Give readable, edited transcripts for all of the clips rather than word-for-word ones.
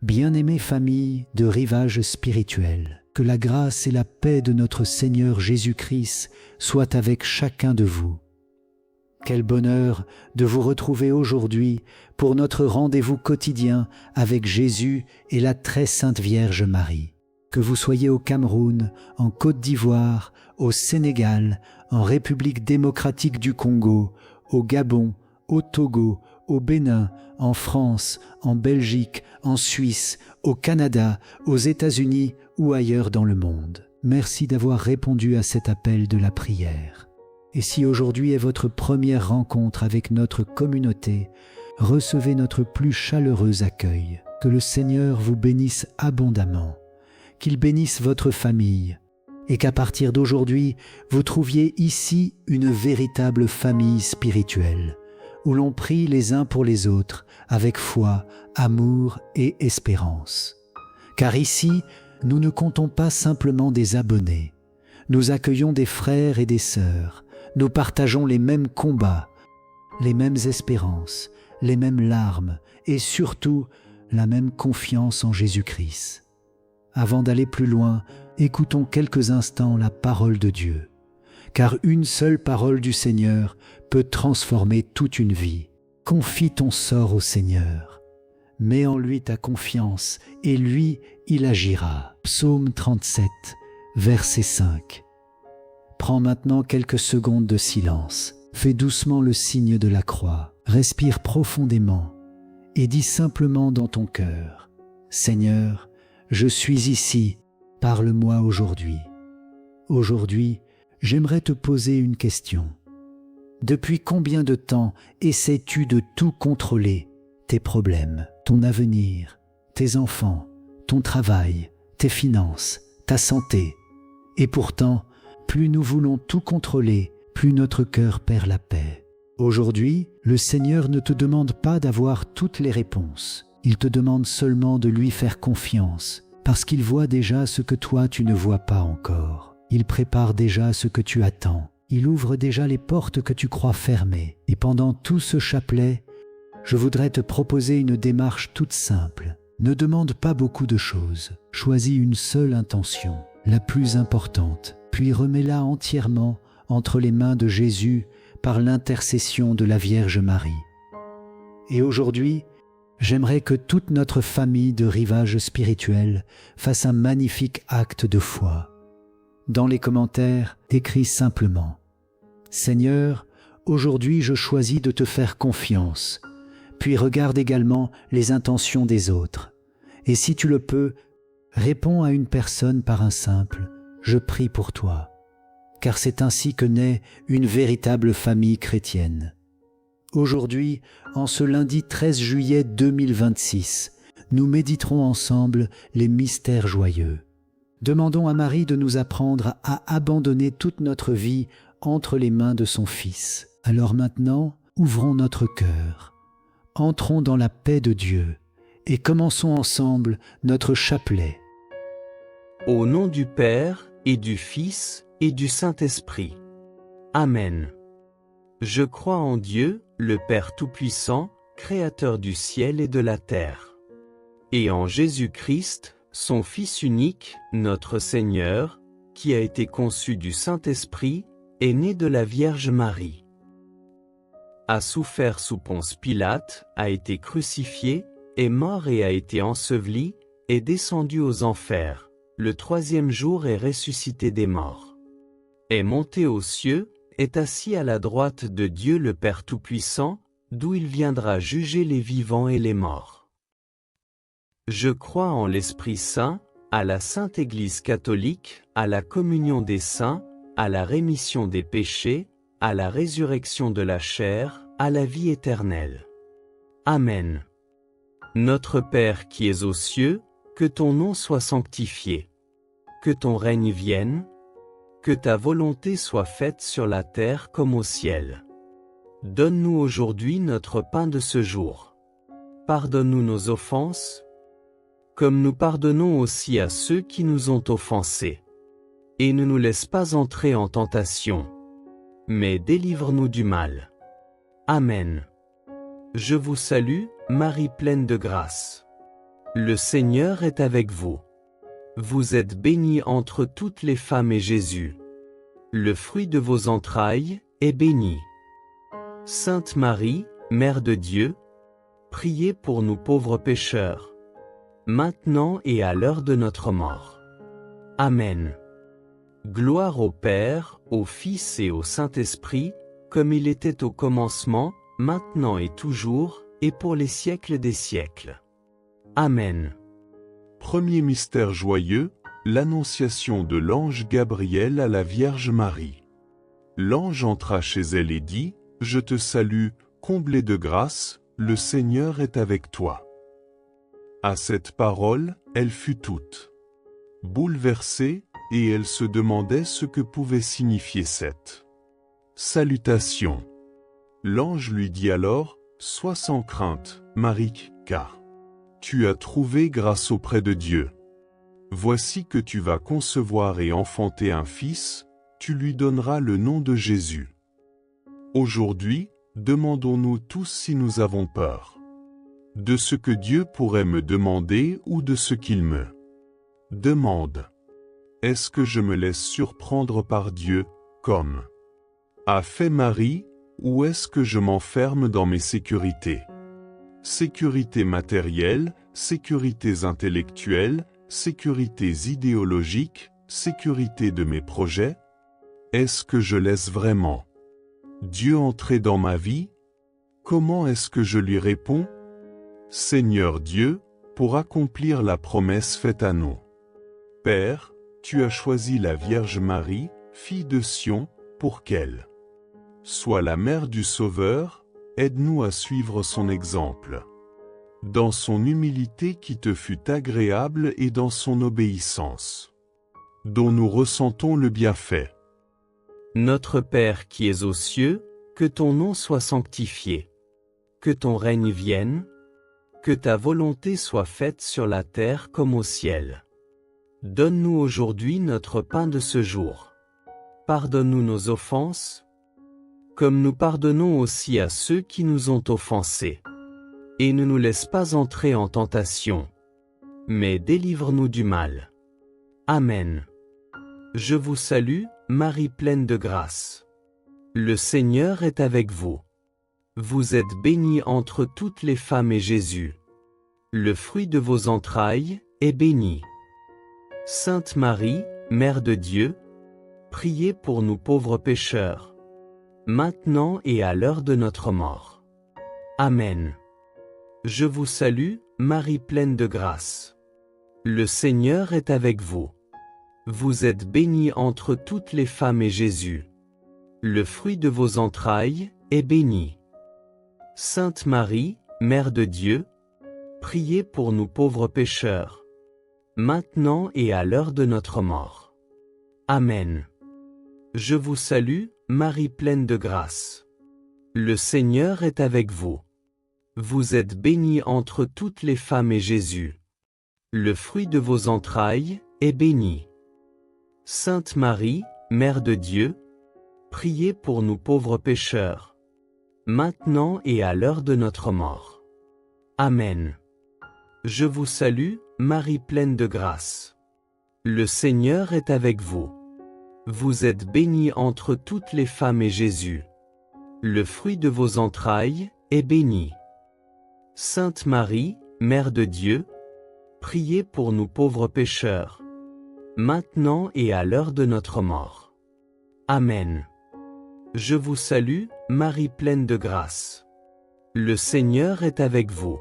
Bien-aimée famille de Rivage spirituel, que la grâce et la paix de notre Seigneur Jésus-Christ soient avec chacun de vous. Quel bonheur de vous retrouver aujourd'hui pour notre rendez-vous quotidien avec Jésus et la très sainte Vierge Marie. Que vous soyez au Cameroun, en Côte d'Ivoire, au Sénégal, en République démocratique du Congo, au Gabon, au Togo, au Bénin, en France, en Belgique, en Suisse, au Canada, aux États-Unis ou ailleurs dans le monde. Merci d'avoir répondu à cet appel de la prière. Et si aujourd'hui est votre première rencontre avec notre communauté, recevez notre plus chaleureux accueil. Que le Seigneur vous bénisse abondamment, qu'il bénisse votre famille, et qu'à partir d'aujourd'hui, vous trouviez ici une véritable famille spirituelle, où l'on prie les uns pour les autres avec foi, amour et espérance. Car ici, nous ne comptons pas simplement des abonnés. Nous accueillons des frères et des sœurs. Nous partageons les mêmes combats, les mêmes espérances, les mêmes larmes et surtout la même confiance en Jésus-Christ. Avant d'aller plus loin, écoutons quelques instants la parole de Dieu. Car une seule parole du Seigneur peut transformer toute une vie. Confie ton sort au Seigneur. Mets en lui ta confiance et lui, il agira. Psaume 37, verset 5. Prends maintenant quelques secondes de silence. Fais doucement le signe de la croix. Respire profondément et dis simplement dans ton cœur : Seigneur, je suis ici, parle-moi aujourd'hui. Aujourd'hui, j'aimerais te poser une question. Depuis combien de temps essaies-tu de tout contrôler ? Tes problèmes, ton avenir, tes enfants, ton travail, tes finances, ta santé. Et pourtant, plus nous voulons tout contrôler, plus notre cœur perd la paix. Aujourd'hui, le Seigneur ne te demande pas d'avoir toutes les réponses. Il te demande seulement de lui faire confiance, parce qu'il voit déjà ce que toi tu ne vois pas encore. Il prépare déjà ce que tu attends. Il ouvre déjà les portes que tu crois fermées. Et pendant tout ce chapelet, je voudrais te proposer une démarche toute simple. Ne demande pas beaucoup de choses. Choisis une seule intention, la plus importante, puis remets-la entièrement entre les mains de Jésus par l'intercession de la Vierge Marie. Et aujourd'hui, j'aimerais que toute notre famille de Rivage spirituel fasse un magnifique acte de foi. Dans les commentaires, écris simplement : Seigneur, aujourd'hui je choisis de te faire confiance. Puis regarde également les intentions des autres. Et si tu le peux, réponds à une personne par un simple « Je prie pour toi », car c'est ainsi que naît une véritable famille chrétienne. Aujourd'hui, en ce lundi 13 juillet 2026, nous méditerons ensemble les mystères joyeux. Demandons à Marie de nous apprendre à abandonner toute notre vie entre les mains de son Fils. Alors maintenant, ouvrons notre cœur. Entrons dans la paix de Dieu et commençons ensemble notre chapelet. Au nom du Père et du Fils et du Saint-Esprit. Amen. Je crois en Dieu, le Père Tout-Puissant, Créateur du ciel et de la terre, et en Jésus-Christ, son Fils unique, notre Seigneur, qui a été conçu du Saint-Esprit, est né de la Vierge Marie. A souffert sous Ponce Pilate, a été crucifié, est mort et a été enseveli, est descendu aux enfers, le troisième jour est ressuscité des morts. Est monté aux cieux, est assis à la droite de Dieu le Père Tout-Puissant, d'où il viendra juger les vivants et les morts. Je crois en l'Esprit Saint, à la Sainte Église catholique, à la communion des saints, à la rémission des péchés, à la résurrection de la chair, à la vie éternelle. Amen. Notre Père qui es aux cieux, que ton nom soit sanctifié. Que ton règne vienne. Que ta volonté soit faite sur la terre comme au ciel. Donne-nous aujourd'hui notre pain de ce jour. Pardonne-nous nos offenses, comme nous pardonnons aussi à ceux qui nous ont offensés. Et ne nous laisse pas entrer en tentation, mais délivre-nous du mal. Amen. Je vous salue, Marie pleine de grâce. Le Seigneur est avec vous. Vous êtes bénie entre toutes les femmes et Jésus, le fruit de vos entrailles, est béni. Sainte Marie, Mère de Dieu, priez pour nous pauvres pécheurs, maintenant et à l'heure de notre mort. Amen. Gloire au Père, au Fils et au Saint-Esprit, comme il était au commencement, maintenant et toujours, et pour les siècles des siècles. Amen. Premier mystère joyeux, l'annonciation de l'ange Gabriel à la Vierge Marie. L'ange entra chez elle et dit, « Je te salue, comblée de grâce, le Seigneur est avec toi. » À cette parole, elle fut toute bouleversée, et elle se demandait ce que pouvait signifier cette salutation. L'ange lui dit alors, « Sois sans crainte, Marie, car tu as trouvé grâce auprès de Dieu. Voici que tu vas concevoir et enfanter un fils, tu lui donneras le nom de Jésus. » Aujourd'hui, demandons-nous tous si nous avons peur de ce que Dieu pourrait me demander ou de ce qu'il me demande. Est-ce que je me laisse surprendre par Dieu, comme a fait Marie, ou est-ce que je m'enferme dans mes sécurités? Sécurités matérielles, sécurités intellectuelles, sécurités idéologiques, sécurité de mes projets? Est-ce que je laisse vraiment Dieu entrer dans ma vie? Comment est-ce que je lui réponds? Seigneur Dieu, pour accomplir la promesse faite à nous Père, tu as choisi la Vierge Marie, fille de Sion, pour qu'elle soit la mère du Sauveur, aide-nous à suivre son exemple. Dans son humilité qui te fut agréable et dans son obéissance, dont nous ressentons le bienfait. Notre Père qui es aux cieux, que ton nom soit sanctifié. Que ton règne vienne. Que ta volonté soit faite sur la terre comme au ciel. Donne-nous aujourd'hui notre pain de ce jour. Pardonne-nous nos offenses, comme nous pardonnons aussi à ceux qui nous ont offensés. Et ne nous laisse pas entrer en tentation, mais délivre-nous du mal. Amen. Je vous salue, Marie pleine de grâce. Le Seigneur est avec vous. Vous êtes bénie entre toutes les femmes et Jésus, le fruit de vos entrailles, est béni. Sainte Marie, Mère de Dieu, priez pour nous pauvres pécheurs, maintenant et à l'heure de notre mort. Amen. Je vous salue, Marie pleine de grâce. Le Seigneur est avec vous. Vous êtes bénie entre toutes les femmes et Jésus, le fruit de vos entrailles, est béni. Sainte Marie, Mère de Dieu, priez pour nous pauvres pécheurs, maintenant et à l'heure de notre mort. Amen. Je vous salue, Marie pleine de grâce. Le Seigneur est avec vous. Vous êtes bénie entre toutes les femmes et Jésus, le fruit de vos entrailles, est béni. Sainte Marie, Mère de Dieu, priez pour nous pauvres pécheurs, maintenant et à l'heure de notre mort. Amen. Je vous salue, Marie pleine de grâce. Le Seigneur est avec vous. Vous êtes bénie entre toutes les femmes et Jésus, le fruit de vos entrailles, est béni. Sainte Marie, Mère de Dieu, priez pour nous pauvres pécheurs, maintenant et à l'heure de notre mort. Amen. Je vous salue, Marie pleine de grâce. Le Seigneur est avec vous.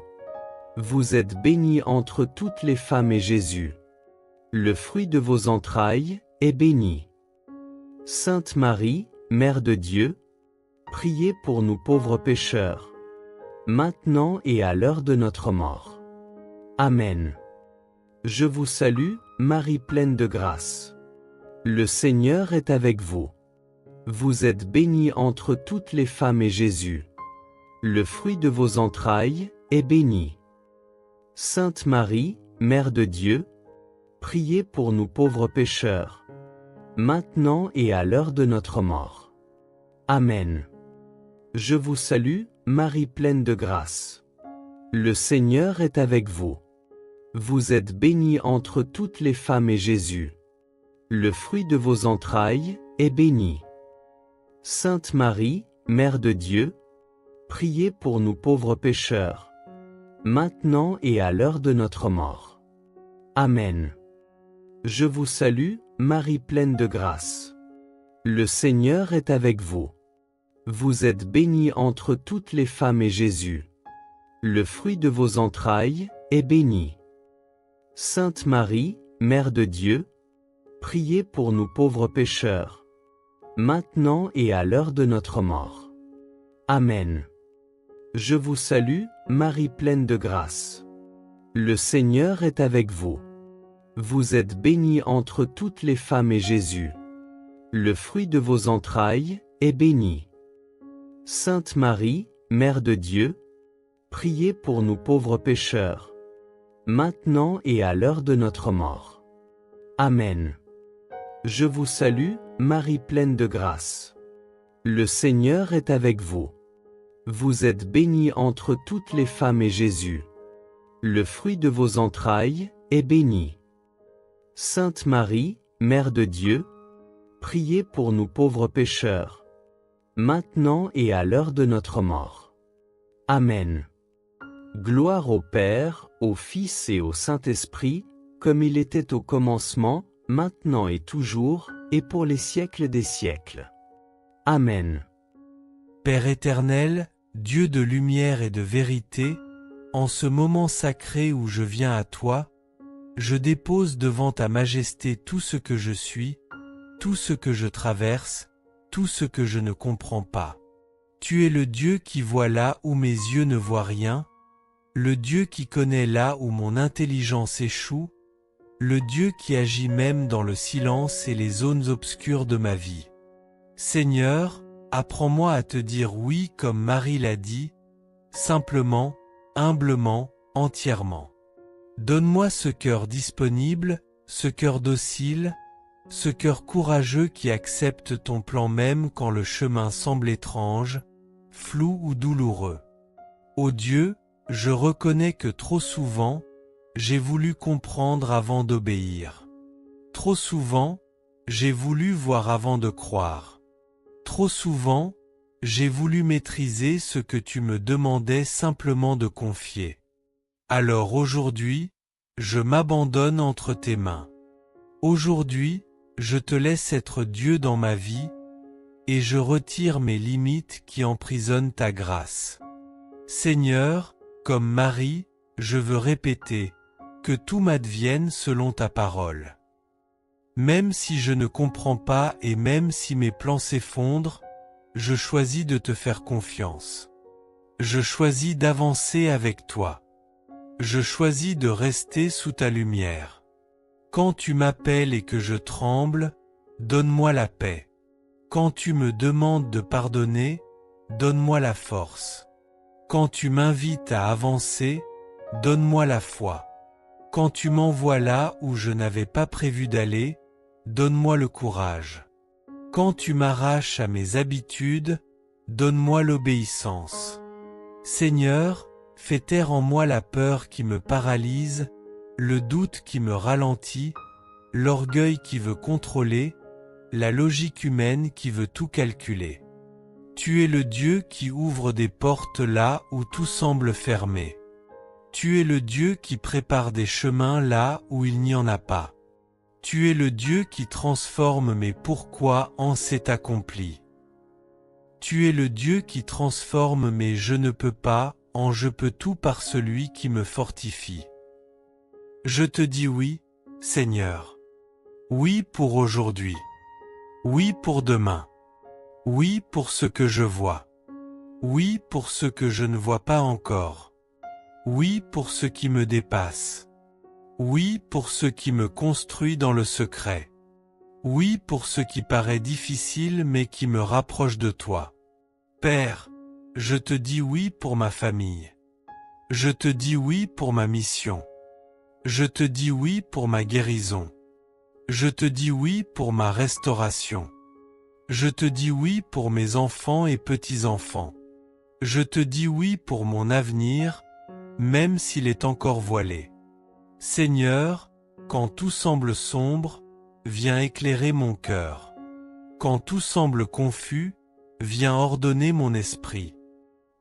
Vous êtes bénie entre toutes les femmes et Jésus, le fruit de vos entrailles, est béni. Sainte Marie, Mère de Dieu, priez pour nous pauvres pécheurs, maintenant et à l'heure de notre mort. Amen. Je vous salue, Marie pleine de grâce. Le Seigneur est avec vous. Vous êtes bénie entre toutes les femmes et Jésus, le fruit de vos entrailles, est béni. Sainte Marie, Mère de Dieu, priez pour nous pauvres pécheurs, maintenant et à l'heure de notre mort. Amen. Je vous salue, Marie pleine de grâce. Le Seigneur est avec vous. Vous êtes bénie entre toutes les femmes et Jésus, le fruit de vos entrailles, est béni. Sainte Marie, Mère de Dieu, priez pour nous pauvres pécheurs, maintenant et à l'heure de notre mort. Amen. Je vous salue, Marie pleine de grâce. Le Seigneur est avec vous. Vous êtes bénie entre toutes les femmes et Jésus, le fruit de vos entrailles, est béni. Sainte Marie, Mère de Dieu, priez pour nous pauvres pécheurs, maintenant et à l'heure de notre mort. Amen. Je vous salue, Marie pleine de grâce. Le Seigneur est avec vous. Vous êtes bénie entre toutes les femmes et Jésus, le fruit de vos entrailles, est béni. Sainte Marie, Mère de Dieu, priez pour nous pauvres pécheurs, maintenant et à l'heure de notre mort. Amen. Je vous salue, Marie pleine de grâce. Le Seigneur est avec vous. Vous êtes bénie entre toutes les femmes et Jésus, le fruit de vos entrailles, est béni. Sainte Marie, Mère de Dieu, priez pour nous pauvres pécheurs, maintenant et à l'heure de notre mort. Amen. Gloire au Père, au Fils et au Saint-Esprit, comme il était au commencement, maintenant et toujours, et pour les siècles des siècles. Amen. Père éternel, Dieu de lumière et de vérité, en ce moment sacré où je viens à toi, je dépose devant ta majesté tout ce que je suis, tout ce que je traverse, tout ce que je ne comprends pas. Tu es le Dieu qui voit là où mes yeux ne voient rien, le Dieu qui connaît là où mon intelligence échoue, le Dieu qui agit même dans le silence et les zones obscures de ma vie. Seigneur, apprends-moi à te dire oui comme Marie l'a dit, simplement, humblement, entièrement. Donne-moi ce cœur disponible, ce cœur docile, ce cœur courageux qui accepte ton plan même quand le chemin semble étrange, flou ou douloureux. Ô Dieu, je reconnais que trop souvent, j'ai voulu comprendre avant d'obéir. Trop souvent, j'ai voulu voir avant de croire. Trop souvent, j'ai voulu maîtriser ce que tu me demandais simplement de confier. Alors aujourd'hui, je m'abandonne entre tes mains. Aujourd'hui, je te laisse être Dieu dans ma vie, et je retire mes limites qui emprisonnent ta grâce. Seigneur, comme Marie, je veux répéter, que tout m'advienne selon ta parole. Même si je ne comprends pas et même si mes plans s'effondrent, je choisis de te faire confiance. Je choisis d'avancer avec toi. Je choisis de rester sous ta lumière. Quand tu m'appelles et que je tremble, donne-moi la paix. Quand tu me demandes de pardonner, donne-moi la force. Quand tu m'invites à avancer, donne-moi la foi. Quand tu m'envoies là où je n'avais pas prévu d'aller, donne-moi le courage. Quand tu m'arraches à mes habitudes, donne-moi l'obéissance. Seigneur, fais taire en moi la peur qui me paralyse, le doute qui me ralentit, l'orgueil qui veut contrôler, la logique humaine qui veut tout calculer. Tu es le Dieu qui ouvre des portes là où tout semble fermé. Tu es le Dieu qui prépare des chemins là où il n'y en a pas. Tu es le Dieu qui transforme mes pourquoi en c'est accompli. Tu es le Dieu qui transforme mes je ne peux pas en je peux tout par celui qui me fortifie. Je te dis oui, Seigneur. Oui pour aujourd'hui. Oui pour demain. Oui pour ce que je vois. Oui pour ce que je ne vois pas encore. Oui pour ce qui me dépasse. Oui pour ce qui me construit dans le secret. Oui pour ce qui paraît difficile mais qui me rapproche de toi. Père, je te dis oui pour ma famille. Je te dis oui pour ma mission. Je te dis oui pour ma guérison. Je te dis oui pour ma restauration. Je te dis oui pour mes enfants et petits-enfants. Je te dis oui pour mon avenir, même s'il est encore voilé. Seigneur, quand tout semble sombre, viens éclairer mon cœur. Quand tout semble confus, viens ordonner mon esprit.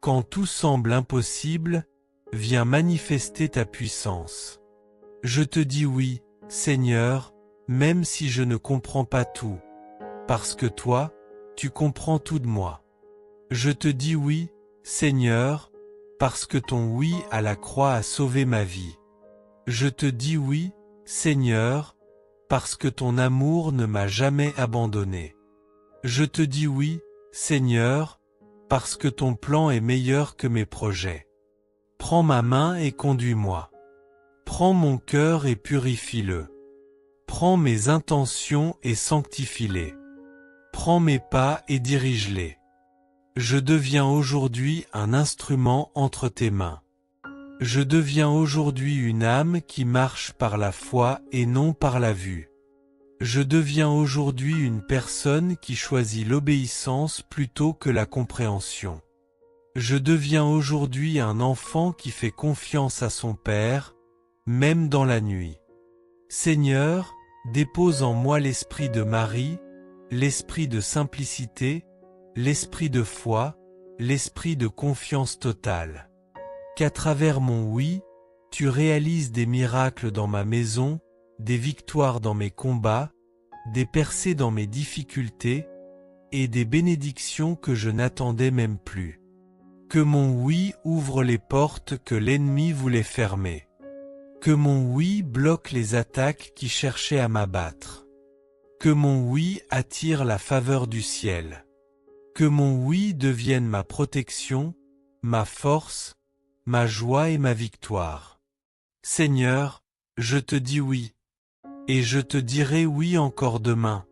Quand tout semble impossible, viens manifester ta puissance. Je te dis oui, Seigneur, même si je ne comprends pas tout, parce que toi, tu comprends tout de moi. Je te dis oui, Seigneur, parce que ton oui à la croix a sauvé ma vie. Je te dis oui, Seigneur, parce que ton amour ne m'a jamais abandonné. Je te dis oui, Seigneur, parce que ton plan est meilleur que mes projets. Prends ma main et conduis-moi. Prends mon cœur et purifie-le. Prends mes intentions et sanctifie-les. Prends mes pas et dirige-les. Je deviens aujourd'hui un instrument entre tes mains. Je deviens aujourd'hui une âme qui marche par la foi et non par la vue. Je deviens aujourd'hui une personne qui choisit l'obéissance plutôt que la compréhension. Je deviens aujourd'hui un enfant qui fait confiance à son Père, même dans la nuit. Seigneur, dépose en moi l'esprit de Marie, l'esprit de simplicité, l'esprit de foi, l'esprit de confiance totale. Qu'à travers mon oui, tu réalises des miracles dans ma maison, des victoires dans mes combats, des percées dans mes difficultés, et des bénédictions que je n'attendais même plus. Que mon oui ouvre les portes que l'ennemi voulait fermer. Que mon oui bloque les attaques qui cherchaient à m'abattre. Que mon oui attire la faveur du ciel. Que mon oui devienne ma protection, ma force, ma joie et ma victoire. Seigneur, je te dis oui. Et je te dirai oui encore demain.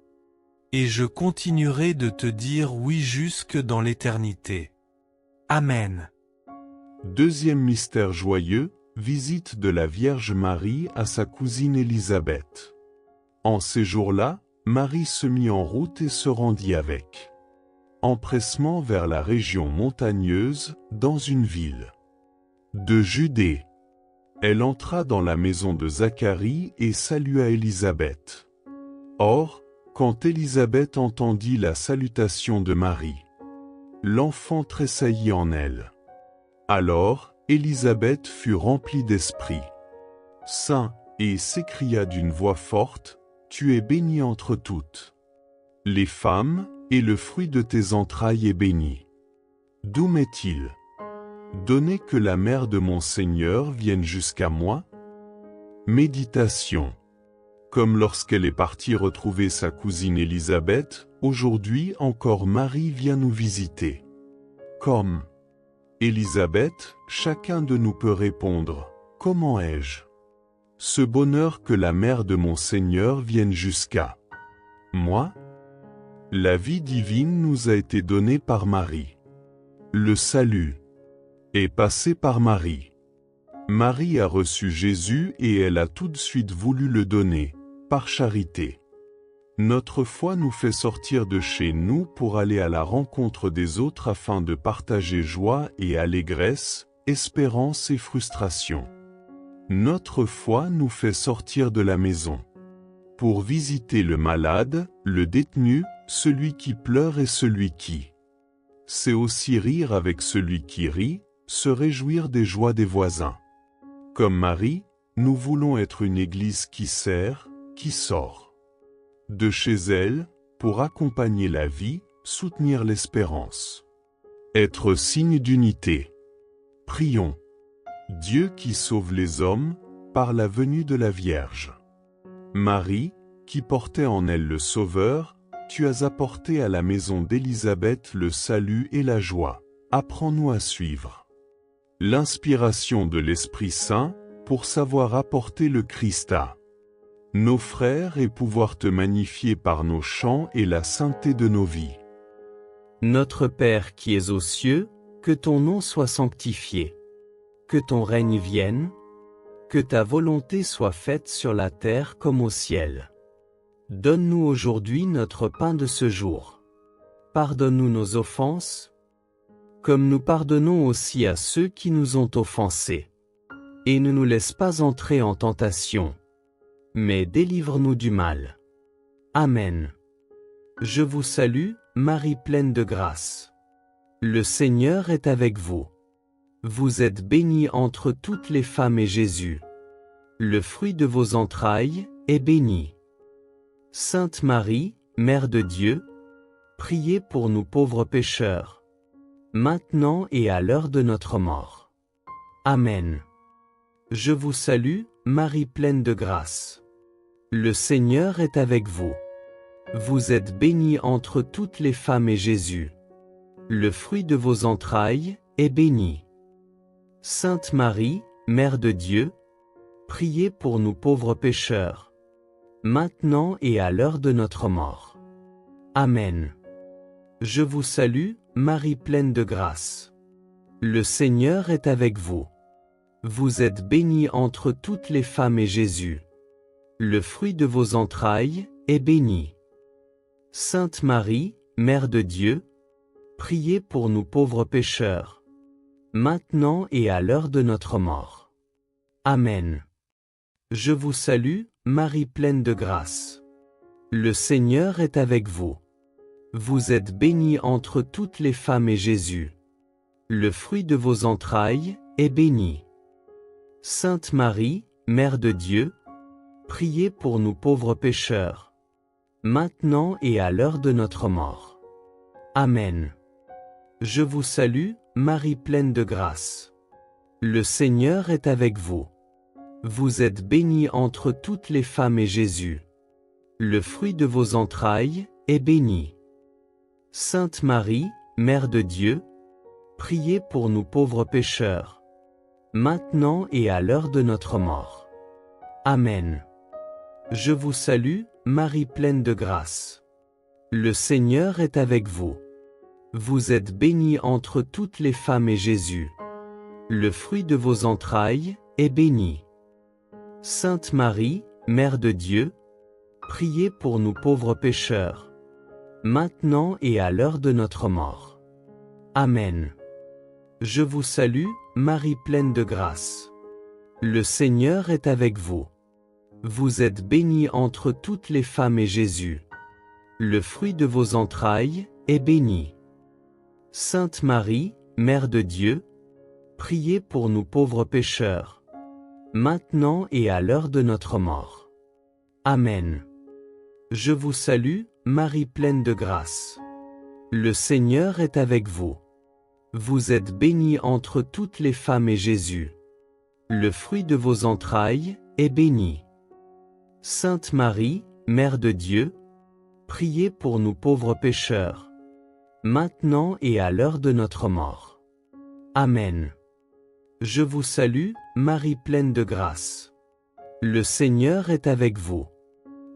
Et je continuerai de te dire oui jusque dans l'éternité. Amen. Deuxième mystère joyeux, visite de la Vierge Marie à sa cousine Élisabeth. En ces jours-là, Marie se mit en route et se rendit avec empressement vers la région montagneuse, dans une ville de Judée. Elle entra dans la maison de Zacharie et salua Élisabeth. Or, quand Élisabeth entendit la salutation de Marie, l'enfant tressaillit en elle. Alors, Élisabeth fut remplie d'esprit saint et s'écria d'une voix forte, « Tu es bénie entre toutes les femmes, et le fruit de tes entrailles est béni. D'où m'est-il donné que la mère de mon Seigneur vienne jusqu'à moi ?» Méditation. Comme lorsqu'elle est partie retrouver sa cousine Élisabeth, aujourd'hui encore Marie vient nous visiter. Comme Élisabeth, chacun de nous peut répondre, « Comment ai-je ce bonheur que la mère de mon Seigneur vienne jusqu'à moi ?» La vie divine nous a été donnée par Marie. Le salut est passé par Marie. Marie a reçu Jésus et elle a tout de suite voulu le donner, par charité. Notre foi nous fait sortir de chez nous pour aller à la rencontre des autres afin de partager joie et allégresse, espérance et frustration. Notre foi nous fait sortir de la maison pour visiter le malade, le détenu, celui qui pleure et celui qui sait aussi rire avec celui qui rit, se réjouir des joies des voisins. Comme Marie, nous voulons être une église qui sert, qui sort de chez elle, pour accompagner la vie, soutenir l'espérance. Être signe d'unité. Prions. Dieu qui sauve les hommes, par la venue de la Vierge Marie, qui portait en elle le Sauveur, tu as apporté à la maison d'Élisabeth le salut et la joie. Apprends-nous à suivre l'inspiration de l'Esprit Saint, pour savoir apporter le Christ à nos frères et pouvoir te magnifier par nos chants et la sainteté de nos vies. Notre Père qui es aux cieux, que ton nom soit sanctifié. Que ton règne vienne. Que ta volonté soit faite sur la terre comme au ciel. Donne-nous aujourd'hui notre pain de ce jour. Pardonne-nous nos offenses, comme nous pardonnons aussi à ceux qui nous ont offensés. et ne nous laisse pas entrer en tentation, mais délivre-nous du mal. Amen. Je vous salue, Marie pleine de grâce. Le Seigneur est avec vous. Vous êtes bénie entre toutes les femmes et Jésus, le fruit de vos entrailles, est béni. Sainte Marie, Mère de Dieu, priez pour nous pauvres pécheurs, maintenant et à l'heure de notre mort. Amen. Je vous salue, Marie pleine de grâce. Le Seigneur est avec vous. Vous êtes bénie entre toutes les femmes et Jésus, le fruit de vos entrailles, est béni. Sainte Marie, Mère de Dieu, priez pour nous pauvres pécheurs, maintenant et à l'heure de notre mort. Amen. Je vous salue, Marie pleine de grâce. Le Seigneur est avec vous. Vous êtes bénie entre toutes les femmes et Jésus, le fruit de vos entrailles, est béni. Sainte Marie, Mère de Dieu, priez pour nous pauvres pécheurs, maintenant et à l'heure de notre mort. Amen. Je vous salue, Marie pleine de grâce. Le Seigneur est avec vous. Vous êtes bénie entre toutes les femmes et Jésus, le fruit de vos entrailles, est béni. Sainte Marie, Mère de Dieu, priez pour nous pauvres pécheurs, maintenant et à l'heure de notre mort. Amen. Je vous salue, Marie pleine de grâce. Le Seigneur est avec vous. Vous êtes bénie entre toutes les femmes et Jésus, le fruit de vos entrailles, est béni. Sainte Marie, Mère de Dieu, priez pour nous pauvres pécheurs, maintenant et à l'heure de notre mort. Amen. Je vous salue, Marie pleine de grâce. Le Seigneur est avec vous. Vous êtes bénie entre toutes les femmes et Jésus, le fruit de vos entrailles, est béni. Sainte Marie, Mère de Dieu, priez pour nous pauvres pécheurs, maintenant et à l'heure de notre mort. Amen. Je vous salue, Marie pleine de grâce. Le Seigneur est avec vous. Vous êtes bénie entre toutes les femmes et Jésus, le fruit de vos entrailles, est béni. Sainte Marie, Mère de Dieu, priez pour nous pauvres pécheurs, maintenant et à l'heure de notre mort. Amen. Je vous salue, Marie pleine de grâce. Le Seigneur est avec vous. Vous êtes bénie entre toutes les femmes et Jésus, le fruit de vos entrailles, est béni. Sainte Marie, Mère de Dieu, priez pour nous pauvres pécheurs, maintenant et à l'heure de notre mort. Amen. Je vous salue, Marie pleine de grâce. Le Seigneur est avec vous.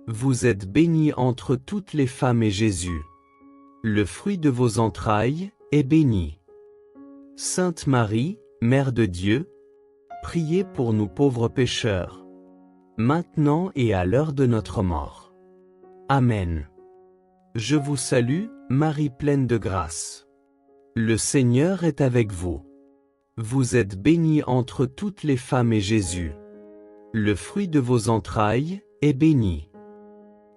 Vous êtes bénie entre toutes les femmes et Jésus, le fruit de vos entrailles, est béni. Sainte Marie, Mère de Dieu, priez pour nous pauvres pécheurs, maintenant et à l'heure de notre mort. Amen. Je vous salue, Marie pleine de grâce. Le Seigneur est avec vous. Vous êtes bénie entre toutes les femmes et Jésus, le fruit de vos entrailles, est béni.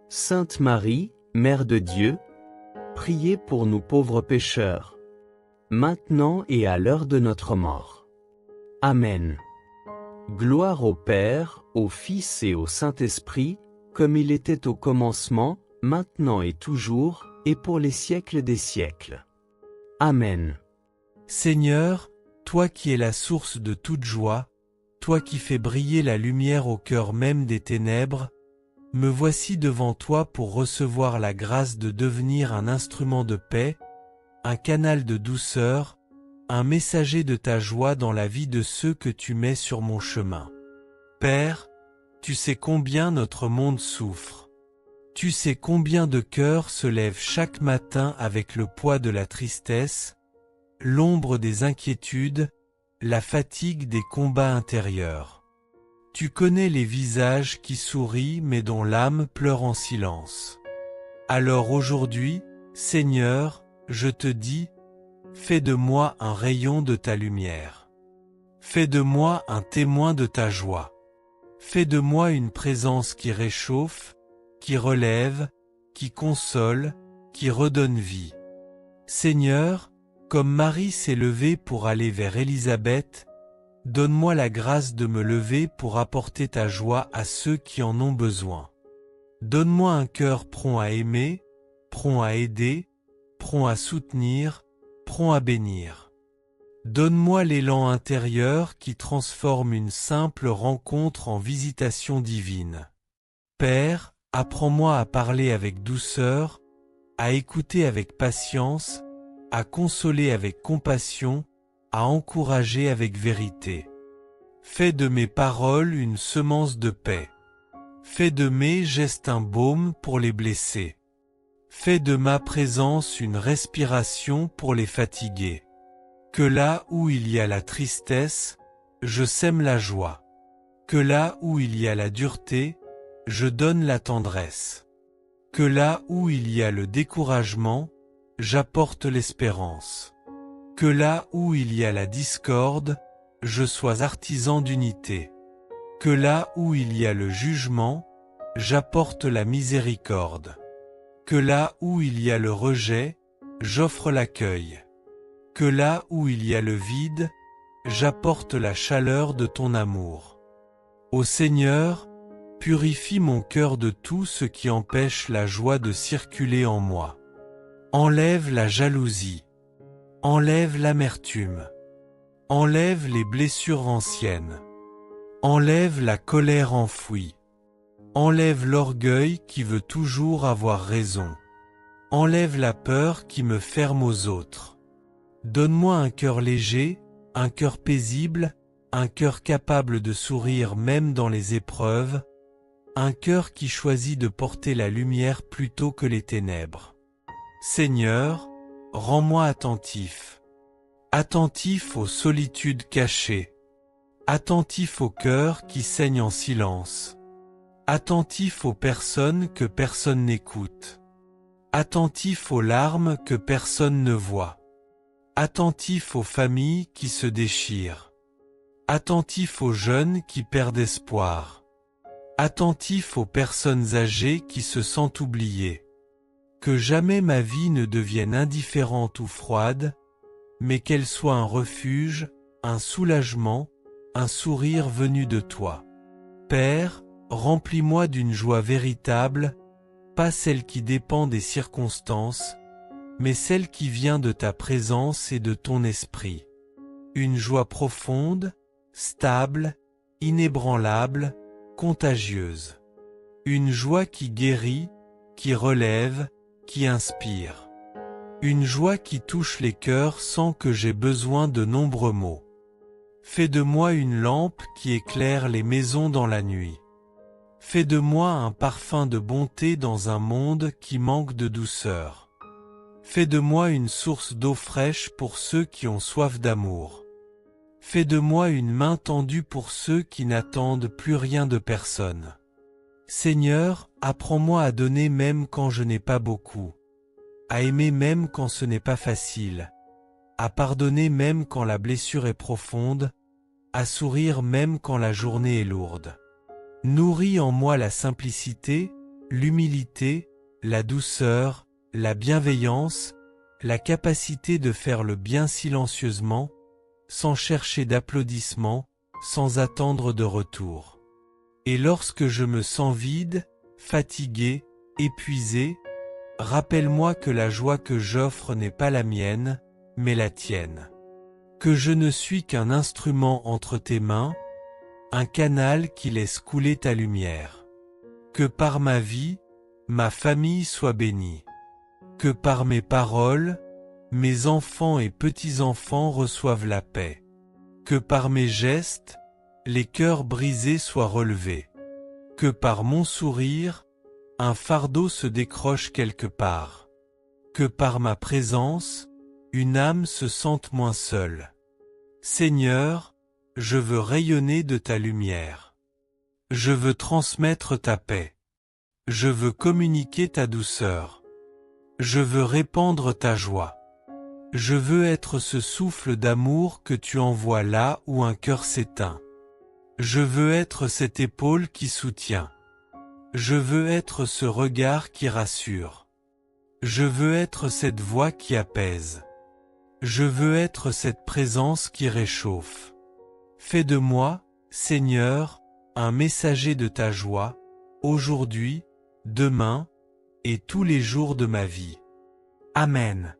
Sainte Marie, Mère de Dieu, priez pour nous pauvres pécheurs, maintenant et à l'heure de notre mort. Amen. Gloire au Père, au Fils et au Saint-Esprit, comme il était au commencement, maintenant et toujours, et pour les siècles des siècles. Amen. Seigneur, toi qui es la source de toute joie, toi qui fais briller la lumière au cœur même des ténèbres, me voici devant toi pour recevoir la grâce de devenir un instrument de paix, un canal de douceur, un messager de ta joie dans la vie de ceux que tu mets sur mon chemin. Père, tu sais combien notre monde souffre. Tu sais combien de cœurs se lèvent chaque matin avec le poids de la tristesse, l'ombre des inquiétudes, la fatigue des combats intérieurs. Tu connais les visages qui sourient mais dont l'âme pleure en silence. Alors aujourd'hui, Seigneur, je te dis, fais de moi un rayon de ta lumière. Fais de moi un témoin de ta joie. Fais de moi une présence qui réchauffe, qui relève, qui console, qui redonne vie. Seigneur, comme Marie s'est levée pour aller vers Élisabeth, donne-moi la grâce de me lever pour apporter ta joie à ceux qui en ont besoin. Donne-moi un cœur prompt à aimer, prompt à aider, prompt à soutenir, prompt à bénir. Donne-moi l'élan intérieur qui transforme une simple rencontre en visitation divine. Père, apprends-moi à parler avec douceur, à écouter avec patience, à consoler avec compassion, à encourager avec vérité. Fais de mes paroles une semence de paix. Fais de mes gestes un baume pour les blessés. Fais de ma présence une respiration pour les fatigués. Que là où il y a la tristesse, je sème la joie. Que là où il y a la dureté, je donne la tendresse. Que là où il y a le découragement, j'apporte l'espérance. Que là où il y a la discorde, je sois artisan d'unité. Que là où il y a le jugement, j'apporte la miséricorde. Que là où il y a le rejet, j'offre l'accueil. Que là où il y a le vide, j'apporte la chaleur de ton amour. Ô Seigneur, purifie mon cœur de tout ce qui empêche la joie de circuler en moi. Enlève la jalousie. Enlève l'amertume. Enlève les blessures anciennes. Enlève la colère enfouie. Enlève l'orgueil qui veut toujours avoir raison. Enlève la peur qui me ferme aux autres. Donne-moi un cœur léger, un cœur paisible, un cœur capable de sourire même dans les épreuves, un cœur qui choisit de porter la lumière plutôt que les ténèbres. Seigneur, rends-moi attentif. Attentif aux solitudes cachées. Attentif au cœur qui saigne en silence. Attentif aux personnes que personne n'écoute. Attentif aux larmes que personne ne voit. Attentif aux familles qui se déchirent. Attentif aux jeunes qui perdent espoir. Attentif aux personnes âgées qui se sentent oubliées. Que jamais ma vie ne devienne indifférente ou froide, mais qu'elle soit un refuge, un soulagement, un sourire venu de toi. Père, remplis-moi d'une joie véritable, pas celle qui dépend des circonstances, mais celle qui vient de ta présence et de ton esprit. Une joie profonde, stable, inébranlable, contagieuse. Une joie qui guérit, qui relève, qui inspire. Une joie qui touche les cœurs sans que j'aie besoin de nombreux mots. Fais de moi une lampe qui éclaire les maisons dans la nuit. Fais de moi un parfum de bonté dans un monde qui manque de douceur. Fais de moi une source d'eau fraîche pour ceux qui ont soif d'amour. Fais de moi une main tendue pour ceux qui n'attendent plus rien de personne. Seigneur, apprends-moi à donner même quand je n'ai pas beaucoup, à aimer même quand ce n'est pas facile, à pardonner même quand la blessure est profonde, à sourire même quand la journée est lourde. Nourris en moi la simplicité, l'humilité, la douceur, la bienveillance, la capacité de faire le bien silencieusement, sans chercher d'applaudissements, sans attendre de retour. Et lorsque je me sens vide, fatigué, épuisé, rappelle-moi que la joie que j'offre n'est pas la mienne, mais la tienne. Que je ne suis qu'un instrument entre tes mains, un canal qui laisse couler ta lumière. Que par ma vie, ma famille soit bénie. Que par mes paroles, mes enfants et petits-enfants reçoivent la paix. Que par mes gestes, les cœurs brisés soient relevés. Que par mon sourire, un fardeau se décroche quelque part. Que par ma présence, une âme se sente moins seule. Seigneur, je veux rayonner de ta lumière. Je veux transmettre ta paix. Je veux communiquer ta douceur. Je veux répandre ta joie. Je veux être ce souffle d'amour que tu envoies là où un cœur s'éteint. Je veux être cette épaule qui soutient. Je veux être ce regard qui rassure. Je veux être cette voix qui apaise. Je veux être cette présence qui réchauffe. Fais de moi, Seigneur, un messager de ta joie, aujourd'hui, demain, et tous les jours de ma vie. Amen.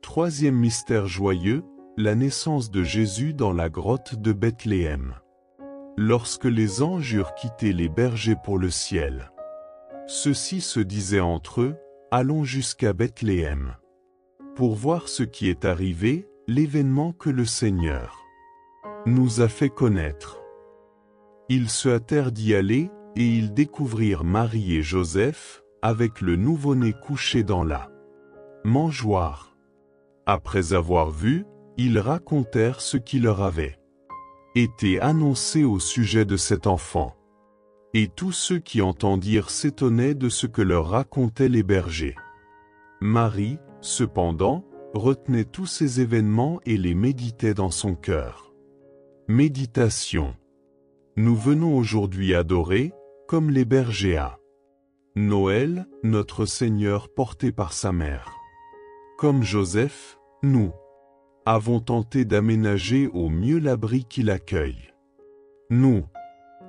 Troisième mystère joyeux, la naissance de Jésus dans la grotte de Bethléem. Lorsque les anges eurent quitté les bergers pour le ciel, ceux-ci se disaient entre eux, « Allons jusqu'à Bethléem, pour voir ce qui est arrivé, l'événement que le Seigneur nous a fait connaître. » Ils se hâtèrent d'y aller, et ils découvrirent Marie et Joseph, avec le nouveau-né couché dans la mangeoire. Après avoir vu, ils racontèrent ce qui leur avait été annoncé au sujet de cet enfant. Et tous ceux qui entendirent s'étonnaient de ce que leur racontaient les bergers. Marie, cependant, retenait tous ces événements et les méditait dans son cœur. Méditation. Nous venons aujourd'hui adorer, comme les bergers à Noël, notre Seigneur porté par sa mère. Comme Joseph, nous avons tenté d'aménager au mieux l'abri qui l'accueille. Nous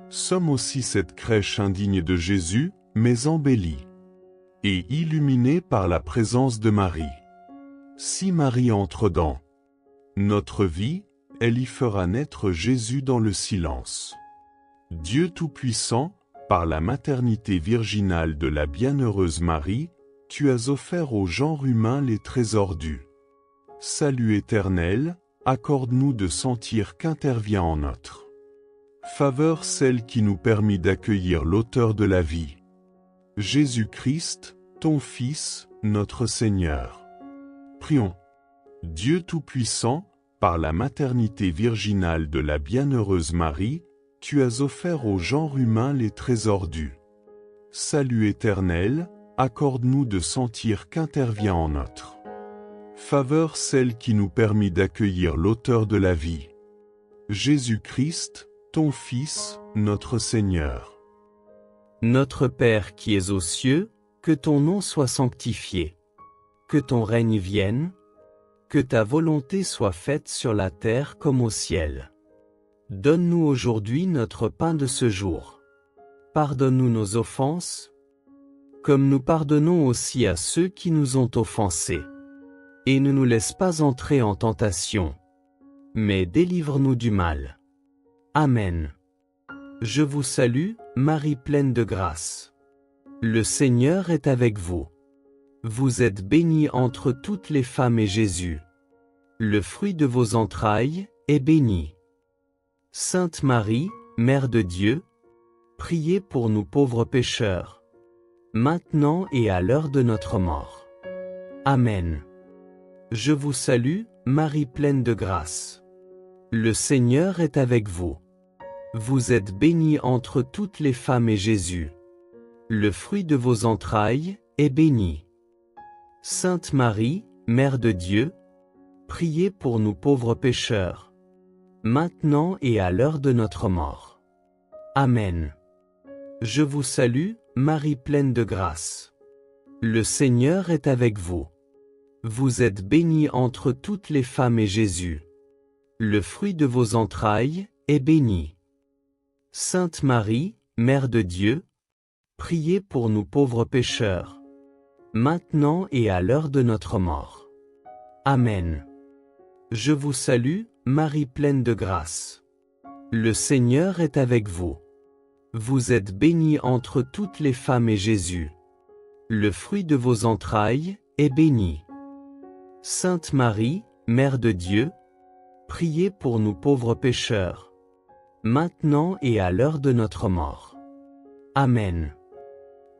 sommes aussi cette crèche indigne de Jésus, mais embellie et illuminée par la présence de Marie. Si Marie entre dans notre vie, elle y fera naître Jésus dans le silence. Dieu Tout-Puissant, par la maternité virginale de la bienheureuse Marie, tu as offert au genre humain les trésors du salut éternel, accorde-nous de sentir qu'intervient en notre faveur celle qui nous permit d'accueillir l'auteur de la vie, Jésus-Christ, ton Fils, notre Seigneur. Prions. Dieu Tout-Puissant, par la maternité virginale de la bienheureuse Marie, tu as offert au genre humain les trésors du salut éternel, accorde-nous de sentir qu'intervient en notre faveur celle qui nous permit d'accueillir l'auteur de la vie, Jésus-Christ, ton Fils, notre Seigneur. Notre Père qui es aux cieux, que ton nom soit sanctifié. Que ton règne vienne. Que ta volonté soit faite sur la terre comme au ciel. Donne-nous aujourd'hui notre pain de ce jour. Pardonne-nous nos offenses, comme nous pardonnons aussi à ceux qui nous ont offensés. Et ne nous laisse pas entrer en tentation, mais délivre-nous du mal. Amen. Je vous salue, Marie pleine de grâce. Le Seigneur est avec vous. Vous êtes bénie entre toutes les femmes et Jésus, le fruit de vos entrailles, est béni. Sainte Marie, Mère de Dieu, priez pour nous pauvres pécheurs, maintenant et à l'heure de notre mort. Amen. Je vous salue, Marie pleine de grâce. Le Seigneur est avec vous. Vous êtes bénie entre toutes les femmes et Jésus, le fruit de vos entrailles, est béni. Sainte Marie, Mère de Dieu, priez pour nous pauvres pécheurs, maintenant et à l'heure de notre mort. Amen. Je vous salue, Marie pleine de grâce. Le Seigneur est avec vous. Vous êtes bénie entre toutes les femmes et Jésus, le fruit de vos entrailles, est béni. Sainte Marie, Mère de Dieu, priez pour nous pauvres pécheurs, maintenant et à l'heure de notre mort. Amen. Je vous salue, Marie pleine de grâce. Le Seigneur est avec vous. Vous êtes bénie entre toutes les femmes et Jésus, le fruit de vos entrailles, est béni. Sainte Marie, Mère de Dieu, priez pour nous pauvres pécheurs, maintenant et à l'heure de notre mort. Amen.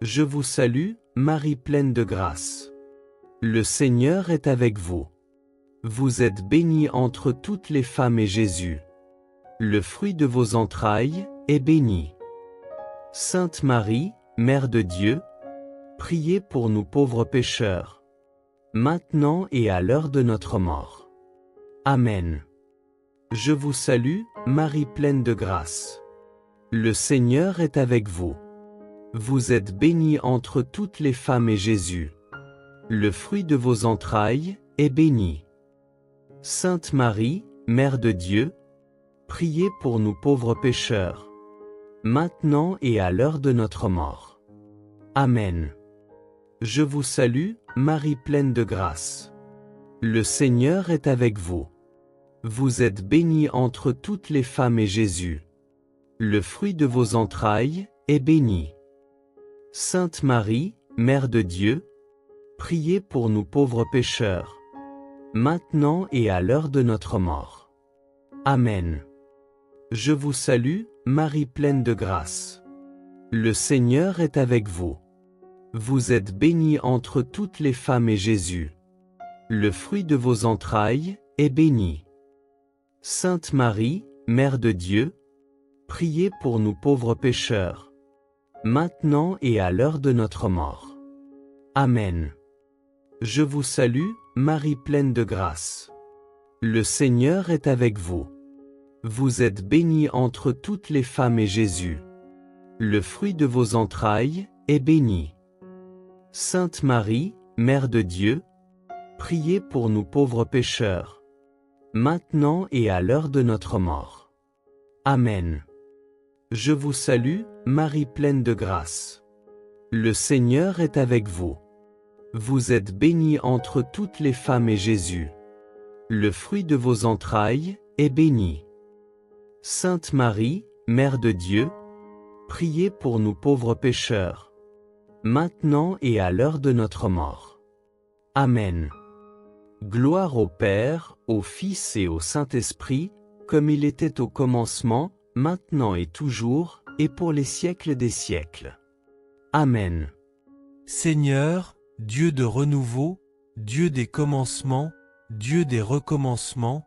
Je vous salue, Marie pleine de grâce. Le Seigneur est avec vous. Vous êtes bénie entre toutes les femmes et Jésus, le fruit de vos entrailles, est béni. Sainte Marie, Mère de Dieu, priez pour nous pauvres pécheurs, maintenant et à l'heure de notre mort. Amen. Je vous salue, Marie pleine de grâce. Le Seigneur est avec vous. Vous êtes bénie entre toutes les femmes et Jésus, le fruit de vos entrailles, est béni. Sainte Marie, Mère de Dieu, priez pour nous pauvres pécheurs, maintenant et à l'heure de notre mort. Amen. Je vous salue, Marie pleine de grâce. Le Seigneur est avec vous. Vous êtes bénie entre toutes les femmes et Jésus, le fruit de vos entrailles, est béni. Sainte Marie, Mère de Dieu, priez pour nous pauvres pécheurs, maintenant et à l'heure de notre mort. Amen. Je vous salue, Marie pleine de grâce. Le Seigneur est avec vous. Vous êtes bénie entre toutes les femmes et Jésus, le fruit de vos entrailles, est béni. Sainte Marie, Mère de Dieu, priez pour nous pauvres pécheurs, maintenant et à l'heure de notre mort. Amen. Je vous salue, Marie pleine de grâce. Le Seigneur est avec vous. Vous êtes bénie entre toutes les femmes et Jésus, le fruit de vos entrailles, est béni. Sainte Marie, Mère de Dieu, priez pour nous pauvres pécheurs, maintenant et à l'heure de notre mort. Amen. Je vous salue, Marie pleine de grâce. Le Seigneur est avec vous. Vous êtes bénie entre toutes les femmes et Jésus, le fruit de vos entrailles, est béni. Sainte Marie, Mère de Dieu, priez pour nous pauvres pécheurs, maintenant et à l'heure de notre mort. Amen. Gloire au Père, au Fils et au Saint-Esprit, comme il était au commencement, maintenant et toujours, et pour les siècles des siècles. Amen. Seigneur, Dieu de renouveau, Dieu des commencements, Dieu des recommencements,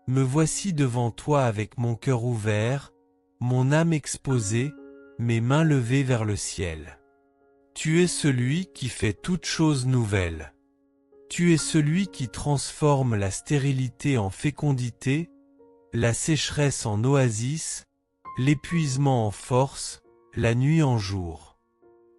me voici devant toi avec mon cœur ouvert, mon âme exposée, mes mains levées vers le ciel. Tu es celui qui fait toutes choses nouvelles. Tu es celui qui transforme la stérilité en fécondité, la sécheresse en oasis, l'épuisement en force, la nuit en jour.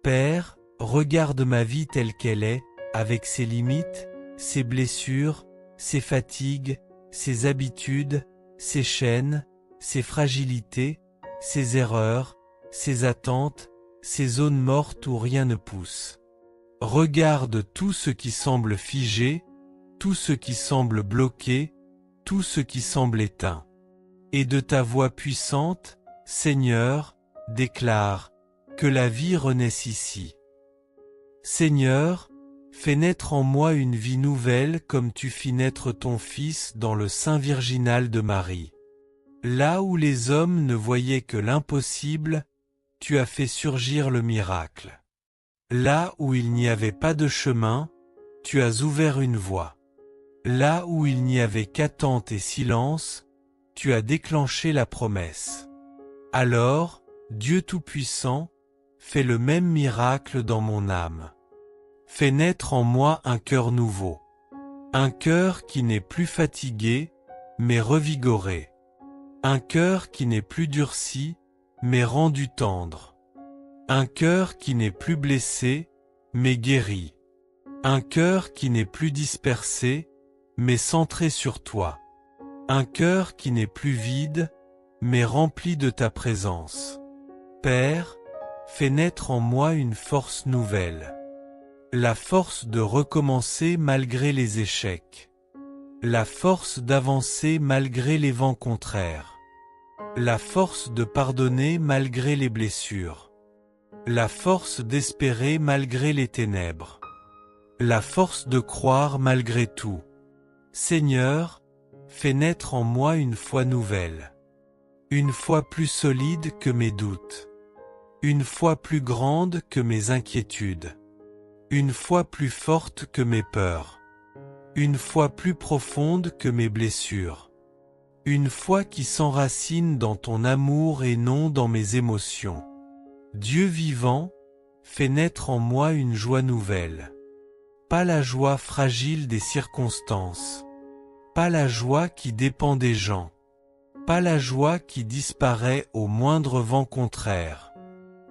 Père, regarde ma vie telle qu'elle est, avec ses limites, ses blessures, ses fatigues, ses habitudes, ses chaînes, ses fragilités, ses erreurs, ses attentes, ses zones mortes où rien ne pousse. Regarde tout ce qui semble figé, tout ce qui semble bloqué, tout ce qui semble éteint. Et de ta voix puissante, Seigneur, déclare que la vie renaisse ici. Seigneur, fais naître en moi une vie nouvelle comme tu fis naître ton Fils dans le sein virginal de Marie. Là où les hommes ne voyaient que l'impossible, tu as fait surgir le miracle. Là où il n'y avait pas de chemin, tu as ouvert une voie. Là où il n'y avait qu'attente et silence, tu as déclenché la promesse. Alors, Dieu Tout-Puissant, fais le même miracle dans mon âme. Fais naître en moi un cœur nouveau. Un cœur qui n'est plus fatigué, mais revigoré. Un cœur qui n'est plus durci, mais rendu tendre. Un cœur qui n'est plus blessé, mais guéri. Un cœur qui n'est plus dispersé, mais centré sur toi. Un cœur qui n'est plus vide, mais rempli de ta présence. Père, fais naître en moi une force nouvelle. La force de recommencer malgré les échecs. La force d'avancer malgré les vents contraires. La force de pardonner malgré les blessures. La force d'espérer malgré les ténèbres. La force de croire malgré tout. Seigneur, fais naître en moi une foi nouvelle. Une foi plus solide que mes doutes. Une foi plus grande que mes inquiétudes. Une foi plus forte que mes peurs. Une foi plus profonde que mes blessures. Une foi qui s'enracine dans ton amour et non dans mes émotions. Dieu vivant, fais naître en moi une joie nouvelle. pas la joie fragile des circonstances, pas la joie qui dépend des gens, pas la joie qui disparaît au moindre vent contraire,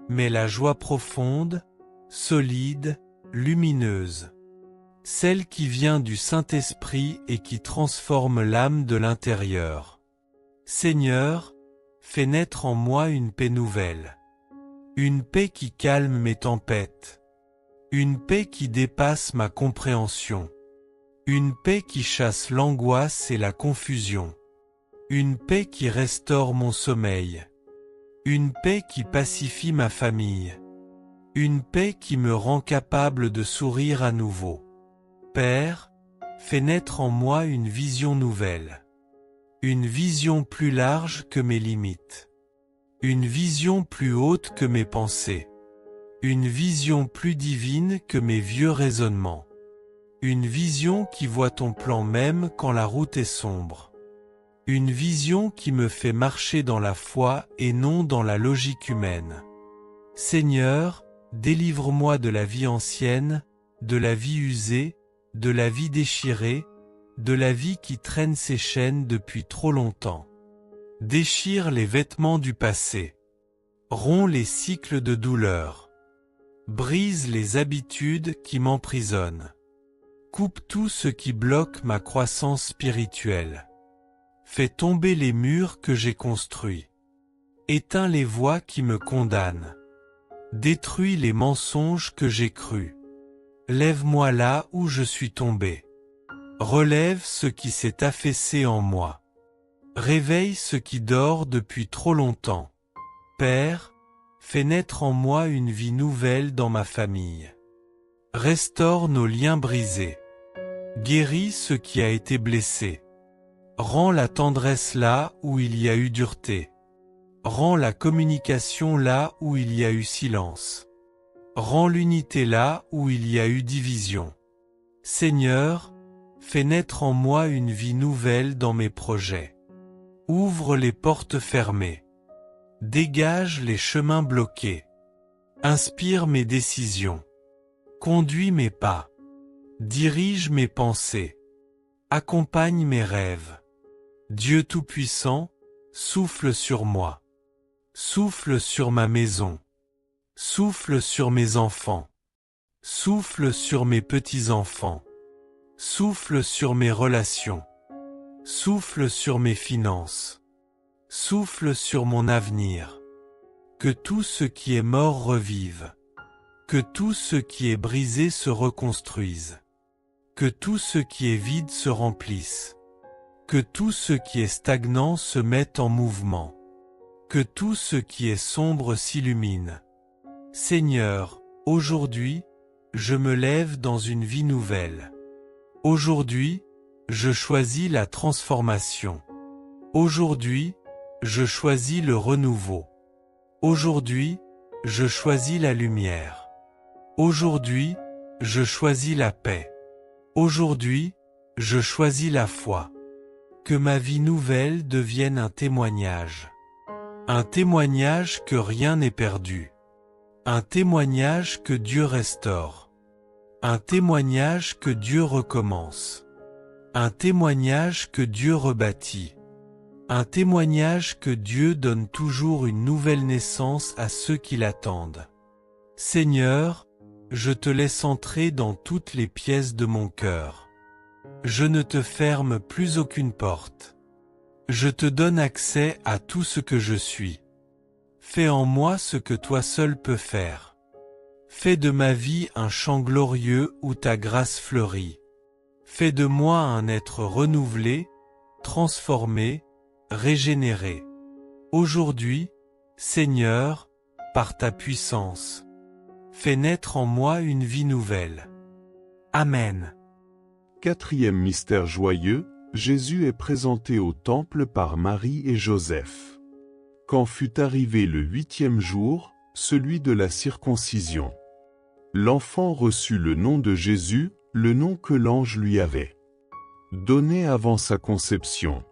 mais la joie profonde, solide, lumineuse, celle qui vient du Saint-Esprit et qui transforme l'âme de l'intérieur. Seigneur, fais naître en moi une paix nouvelle, une paix qui calme mes tempêtes, une paix qui dépasse ma compréhension, une paix qui chasse l'angoisse et la confusion, une paix qui restaure mon sommeil, une paix qui pacifie ma famille, une paix qui me rend capable de sourire à nouveau. Père, fais naître en moi une vision nouvelle, une vision plus large que mes limites, une vision plus haute que mes pensées, une vision plus divine que mes vieux raisonnements, une vision qui voit ton plan même quand la route est sombre, une vision qui me fait marcher dans la foi et non dans la logique humaine. Seigneur, délivre-moi de la vie ancienne, de la vie usée, de la vie déchirée, de la vie qui traîne ses chaînes depuis trop longtemps. Déchire les vêtements du passé. Romps les cycles de douleur. Brise les habitudes qui m'emprisonnent. Coupe tout ce qui bloque ma croissance spirituelle. Fais tomber les murs que j'ai construits. Éteins les voix qui me condamnent. Détruis les mensonges que j'ai crus. Lève-moi là où je suis tombé. Relève ce qui s'est affaissé en moi. Réveille ce qui dort depuis trop longtemps. Père, fais naître en moi une vie nouvelle dans ma famille. Restaure nos liens brisés. Guéris ce qui a été blessé. Rends la tendresse là où il y a eu dureté. Rends la communication là où il y a eu silence. Rends l'unité là où il y a eu division. Seigneur, fais naître en moi une vie nouvelle dans mes projets. Ouvre les portes fermées. Dégage les chemins bloqués. Inspire mes décisions. Conduis mes pas. Dirige mes pensées. Accompagne mes rêves. Dieu Tout-Puissant, souffle sur moi. Souffle sur ma maison. Souffle sur mes enfants. Souffle sur mes petits-enfants. Souffle sur mes relations. Souffle sur mes finances. Souffle sur mon avenir. Que tout ce qui est mort revive. Que tout ce qui est brisé se reconstruise. Que tout ce qui est vide se remplisse. Que tout ce qui est stagnant se mette en mouvement. Que tout ce qui est sombre s'illumine. Seigneur, aujourd'hui, je me lève dans une vie nouvelle. Aujourd'hui, je choisis la transformation. Aujourd'hui, je choisis le renouveau. Aujourd'hui, je choisis la lumière. Aujourd'hui, je choisis la paix. Aujourd'hui, je choisis la foi. Que ma vie nouvelle devienne un témoignage. Un témoignage que rien n'est perdu. Un témoignage que Dieu restaure. Un témoignage que Dieu recommence. Un témoignage que Dieu rebâtit. Un témoignage que Dieu donne toujours une nouvelle naissance à ceux qui l'attendent. Seigneur, je te laisse entrer dans toutes les pièces de mon cœur. Je ne te ferme plus aucune porte. Je te donne accès à tout ce que je suis. Fais en moi ce que toi seul peux faire. Fais de ma vie un champ glorieux où ta grâce fleurit. Fais de moi un être renouvelé, transformé, régénéré. Aujourd'hui, Seigneur, par ta puissance, fais naître en moi une vie nouvelle. Amen. Quatrième mystère joyeux, Jésus est présenté au temple par Marie et Joseph. Quand fut arrivé le 8e jour, celui de la circoncision, l'enfant reçut le nom de Jésus, le nom que l'ange lui avait donné avant sa conception.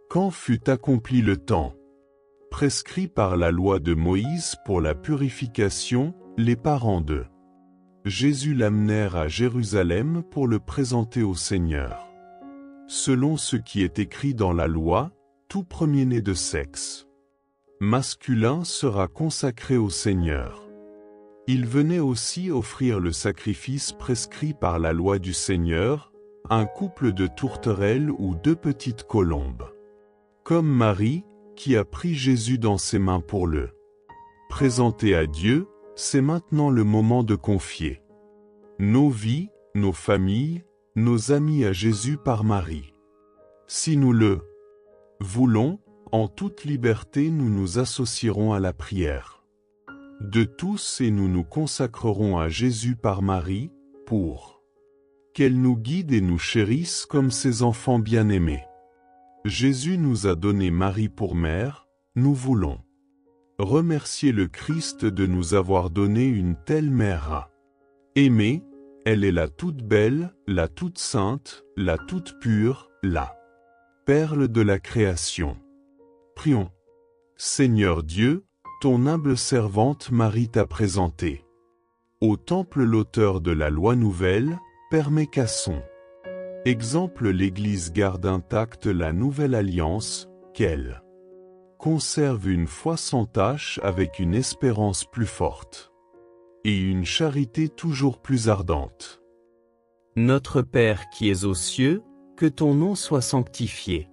Quand fut accompli le temps prescrit par la loi de Moïse pour la purification, les parents de Jésus l'amenèrent à Jérusalem pour le présenter au Seigneur. Selon ce qui est écrit dans la loi, tout premier-né de sexe masculin sera consacré au Seigneur. Il venait aussi offrir le sacrifice prescrit par la loi du Seigneur, un couple de tourterelles ou 2 petites colombes. Comme Marie, qui a pris Jésus dans ses mains pour le présenter à Dieu, c'est maintenant le moment de confier nos vies, nos familles, nos amis à Jésus par Marie. Si nous le voulons, en toute liberté nous nous associerons à la prière de tous et nous nous consacrerons à Jésus par Marie, pour qu'elle nous guide et nous chérisse comme ses enfants bien-aimés. Jésus nous a donné Marie pour mère, nous voulons remercier le Christ de nous avoir donné une telle mère à aimer. Elle est la toute belle, la toute sainte, la toute pure, la perle de la création. Prions. Seigneur Dieu, ton humble servante Marie t'a présenté au temple l'auteur de la loi nouvelle, permet qu'à son exemple l'Église garde intacte la nouvelle alliance, qu'elle conserve une foi sans tache avec une espérance plus forte et une charité toujours plus ardente. Notre Père qui es aux cieux, que ton nom soit sanctifié.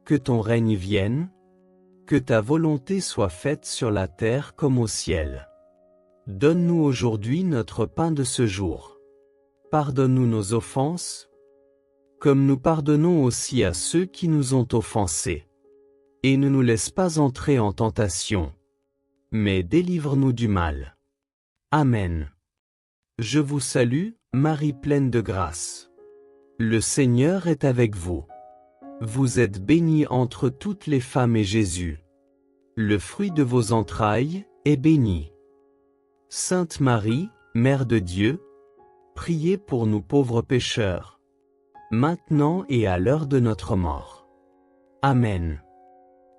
Que ton règne vienne. Que ta volonté soit faite sur la terre comme au ciel. Donne-nous aujourd'hui notre pain de ce jour. Pardonne-nous nos offenses, comme nous pardonnons aussi à ceux qui nous ont offensés. Et ne nous laisse pas entrer en tentation, mais délivre-nous du mal. Amen. Je vous salue, Marie pleine de grâce. Le Seigneur est avec vous. Vous êtes bénie entre toutes les femmes et Jésus, le fruit de vos entrailles, est béni. Sainte Marie, Mère de Dieu, priez pour nous pauvres pécheurs, maintenant et à l'heure de notre mort. Amen.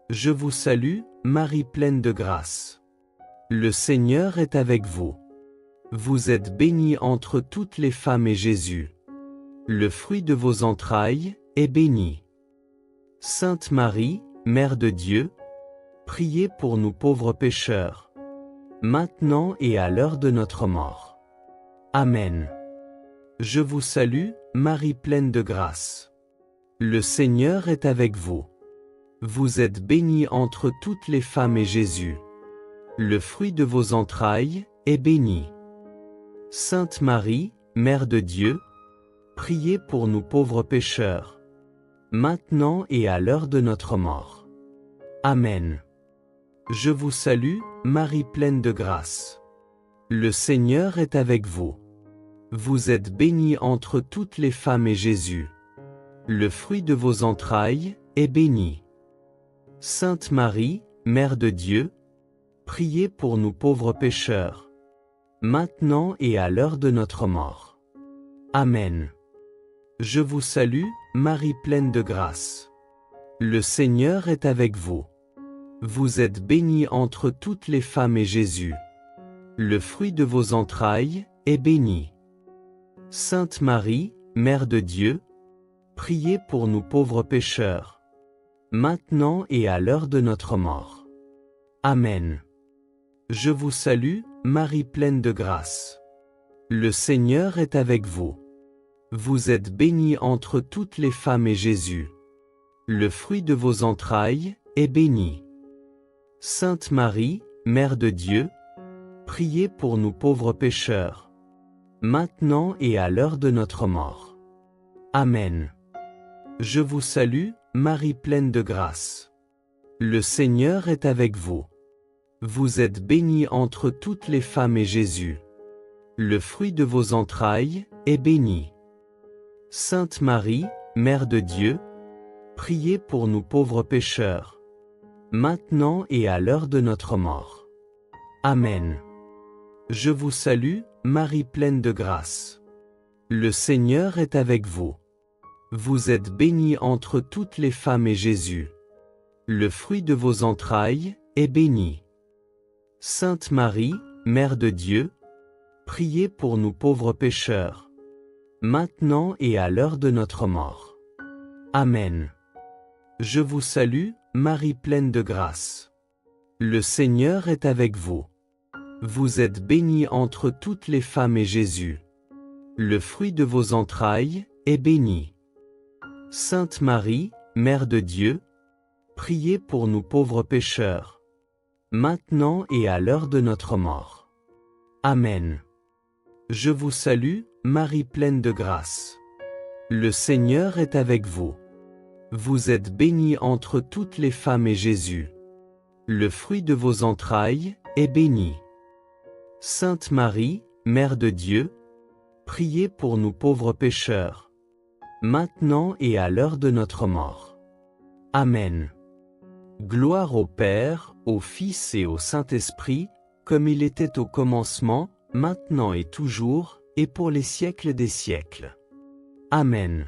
Je vous salue, Marie pleine de grâce. Le Seigneur est avec vous. Vous êtes bénie entre toutes les femmes et Jésus, le fruit de vos entrailles, est béni. Sainte Marie, Mère de Dieu, priez pour nous pauvres pécheurs, maintenant et à l'heure de notre mort. Amen. Je vous salue, Marie pleine de grâce. Le Seigneur est avec vous. Vous êtes bénie entre toutes les femmes et Jésus, le fruit de vos entrailles, est béni. Sainte Marie, Mère de Dieu, priez pour nous pauvres pécheurs, maintenant et à l'heure de notre mort. Amen. Je vous salue, Marie pleine de grâce. Le Seigneur est avec vous. Vous êtes bénie entre toutes les femmes et Jésus, le fruit de vos entrailles, est béni. Sainte Marie, Mère de Dieu, priez pour nous pauvres pécheurs, maintenant et à l'heure de notre mort. Amen. Je vous salue, Marie pleine de grâce. Le Seigneur est avec vous. Vous êtes bénie entre toutes les femmes et Jésus, le fruit de vos entrailles, est béni. Sainte Marie, Mère de Dieu, priez pour nous pauvres pécheurs, maintenant et à l'heure de notre mort. Amen. Je vous salue, Marie pleine de grâce. Le Seigneur est avec vous. Vous êtes bénie entre toutes les femmes et Jésus, le fruit de vos entrailles, est béni. Sainte Marie, Mère de Dieu, priez pour nous pauvres pécheurs, maintenant et à l'heure de notre mort. Amen. Je vous salue, Marie pleine de grâce. Le Seigneur est avec vous. Vous êtes bénie entre toutes les femmes et Jésus, le fruit de vos entrailles, est béni. Sainte Marie, Mère de Dieu, priez pour nous pauvres pécheurs, maintenant et à l'heure de notre mort. Amen. Je vous salue, Marie pleine de grâce. Le Seigneur est avec vous. Vous êtes bénie entre toutes les femmes et Jésus, le fruit de vos entrailles, est béni. Sainte Marie, Mère de Dieu, priez pour nous pauvres pécheurs, maintenant et à l'heure de notre mort. Amen. Je vous salue, Marie pleine de grâce. Le Seigneur est avec vous. Vous êtes bénie entre toutes les femmes et Jésus, le fruit de vos entrailles, est béni. Sainte Marie, Mère de Dieu, priez pour nous pauvres pécheurs, maintenant et à l'heure de notre mort. Amen. Je vous salue, Marie pleine de grâce. Le Seigneur est avec vous. Vous êtes bénie entre toutes les femmes et Jésus, le fruit de vos entrailles, est béni. Sainte Marie, Mère de Dieu, priez pour nous pauvres pécheurs, maintenant et à l'heure de notre mort. Amen. Gloire au Père, au Fils et au Saint-Esprit, comme il était au commencement, maintenant et toujours, et pour les siècles des siècles. Amen.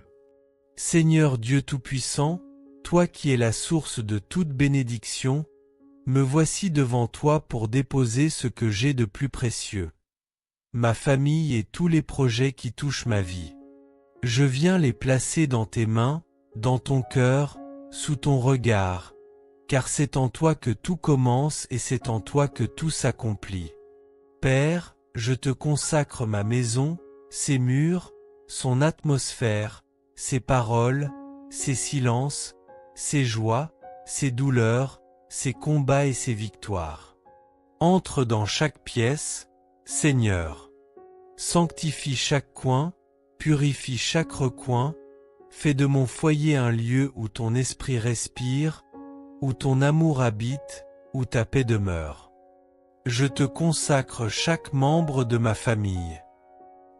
Seigneur Dieu Tout-Puissant, toi qui es la source de toute bénédiction, me voici devant toi pour déposer ce que j'ai de plus précieux. Ma famille et tous les projets qui touchent ma vie. Je viens les placer dans tes mains, dans ton cœur, sous ton regard, car c'est en toi que tout commence et c'est en toi que tout s'accomplit. Père, je te consacre ma maison, ses murs, son atmosphère, ses paroles, ses silences, ses joies, ses douleurs, ses combats et ses victoires. Entre dans chaque pièce, Seigneur. Sanctifie chaque coin, purifie chaque recoin, fais de mon foyer un lieu où ton esprit respire, où ton amour habite, où ta paix demeure. Je te consacre chaque membre de ma famille.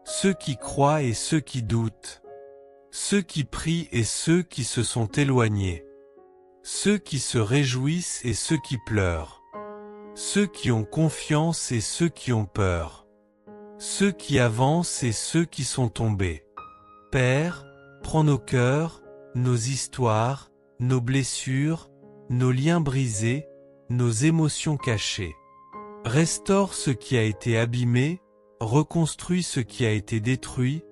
Ceux qui croient et ceux qui doutent. Ceux qui prient et ceux qui se sont éloignés. Ceux qui se réjouissent et ceux qui pleurent. Ceux qui ont confiance et ceux qui ont peur. Ceux qui avancent et ceux qui sont tombés. Père, prends nos cœurs, nos histoires, nos blessures, nos liens brisés, nos émotions cachées. Restaure ce qui a été abîmé, reconstruis ce qui a été détruit,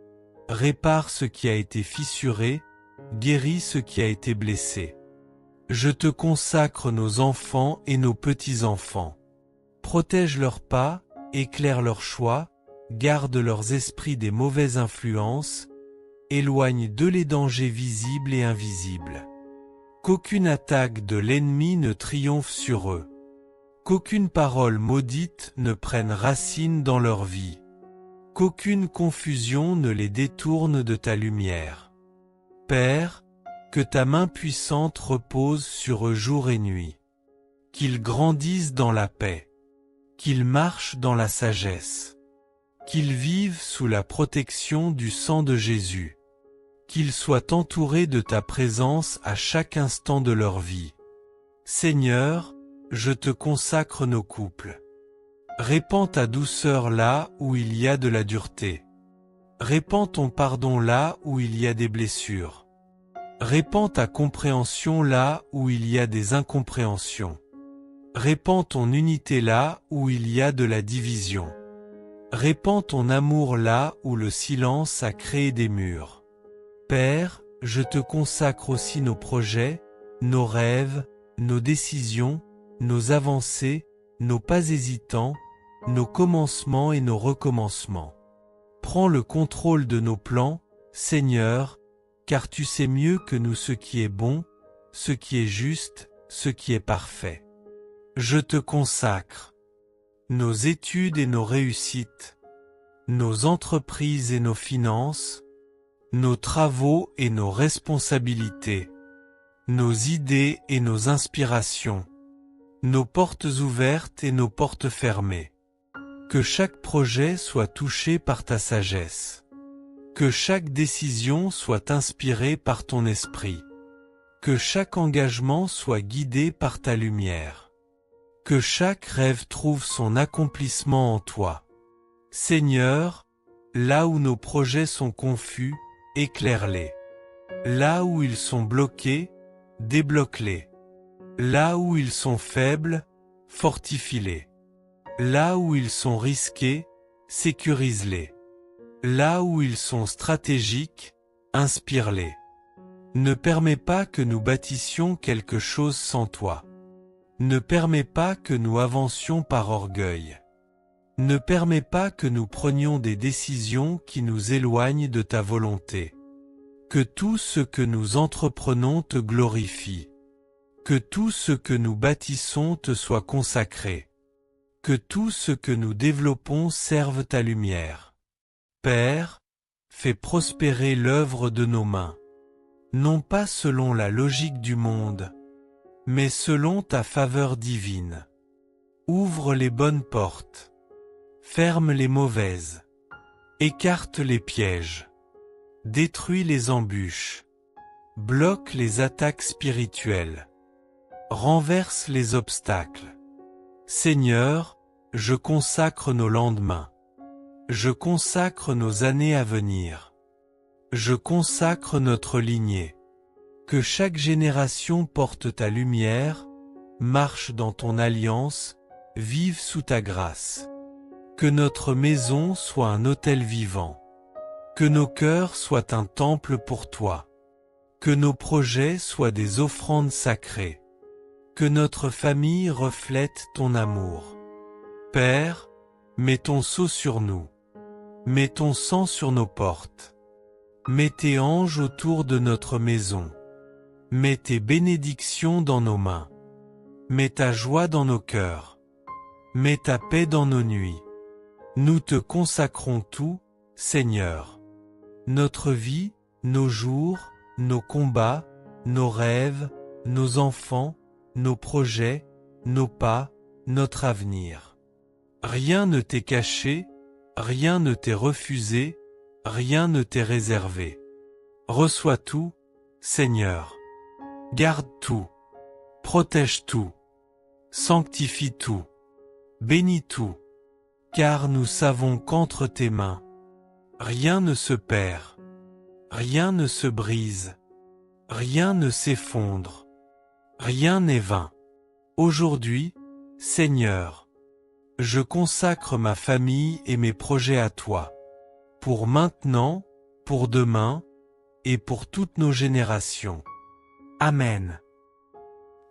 répare ce qui a été fissuré, guéris ce qui a été blessé. Je te consacre nos enfants et nos petits-enfants. Protège leurs pas, éclaire leurs choix, garde leurs esprits des mauvaises influences, éloigne d'eux les dangers visibles et invisibles. Qu'aucune attaque de l'ennemi ne triomphe sur eux. Qu'aucune parole maudite ne prenne racine dans leur vie. Qu'aucune confusion ne les détourne de ta lumière. Père, que ta main puissante repose sur eux jour et nuit. Qu'ils grandissent dans la paix. Qu'ils marchent dans la sagesse. Qu'ils vivent sous la protection du sang de Jésus. Qu'ils soient entourés de ta présence à chaque instant de leur vie. Seigneur, je te consacre nos couples. Répands ta douceur là où il y a de la dureté. Répands ton pardon là où il y a des blessures. Répands ta compréhension là où il y a des incompréhensions. Répands ton unité là où il y a de la division. Répands ton amour là où le silence a créé des murs. Père, je te consacre aussi nos projets, nos rêves, nos décisions, nos avancées, nos pas hésitants, nos commencements et nos recommencements. Prends le contrôle de nos plans, Seigneur, car tu sais mieux que nous ce qui est bon, ce qui est juste, ce qui est parfait. Je te consacre nos études et nos réussites, nos entreprises et nos finances, nos travaux et nos responsabilités, nos idées et nos inspirations, nos portes ouvertes et nos portes fermées. Que chaque projet soit touché par ta sagesse. Que chaque décision soit inspirée par ton esprit. Que chaque engagement soit guidé par ta lumière. Que chaque rêve trouve son accomplissement en toi. Seigneur, là où nos projets sont confus, éclaire-les. Là où ils sont bloqués, débloque-les. Là où ils sont faibles, fortifie-les. Là où ils sont risqués, sécurise-les. Là où ils sont stratégiques, inspire-les. Ne permets pas que nous bâtissions quelque chose sans toi. Ne permets pas que nous avancions par orgueil. Ne permets pas que nous prenions des décisions qui nous éloignent de ta volonté. Que tout ce que nous entreprenons te glorifie. Que tout ce que nous bâtissons te soit consacré. Que tout ce que nous développons serve ta lumière. Père, fais prospérer l'œuvre de nos mains. Non pas selon la logique du monde, mais selon ta faveur divine. Ouvre les bonnes portes. Ferme les mauvaises. Écarte les pièges. Détruis les embûches. Bloque les attaques spirituelles. Renverse les obstacles. Seigneur, je consacre nos lendemains. Je consacre nos années à venir. Je consacre notre lignée. Que chaque génération porte ta lumière, marche dans ton alliance, vive sous ta grâce. Que notre maison soit un autel vivant. Que nos cœurs soient un temple pour toi. Que nos projets soient des offrandes sacrées. Que notre famille reflète ton amour. Père, mets ton sceau sur nous. Mets ton sang sur nos portes. Mets tes anges autour de notre maison. Mets tes bénédictions dans nos mains. Mets ta joie dans nos cœurs. Mets ta paix dans nos nuits. Nous te consacrons tout, Seigneur. Notre vie, nos jours, nos combats, nos rêves, nos enfants, nos projets, nos pas, notre avenir. Rien ne t'est caché, rien ne t'est refusé, rien ne t'est réservé. Reçois tout, Seigneur. Garde tout. Protège tout. Sanctifie tout. Bénis tout. Car nous savons qu'entre tes mains, rien ne se perd, rien ne se brise, rien ne s'effondre, rien n'est vain. Aujourd'hui, Seigneur, je consacre ma famille et mes projets à toi, pour maintenant, pour demain, et pour toutes nos générations. Amen.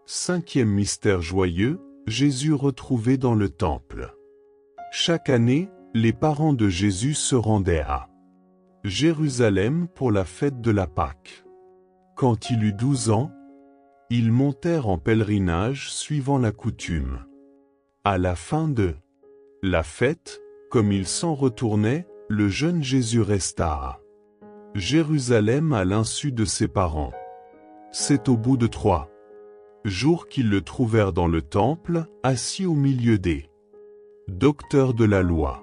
Cinquième mystère joyeux, Jésus retrouvé dans le temple. Chaque année, les parents de Jésus se rendaient à Jérusalem pour la fête de la Pâque. Quand il eut 12 ans, ils montèrent en pèlerinage suivant la coutume. À la fin de la fête, comme ils s'en retournaient, le jeune Jésus resta à Jérusalem à l'insu de ses parents. C'est au bout de 3 jours qu'ils le trouvèrent dans le temple, assis au milieu des docteurs de la loi.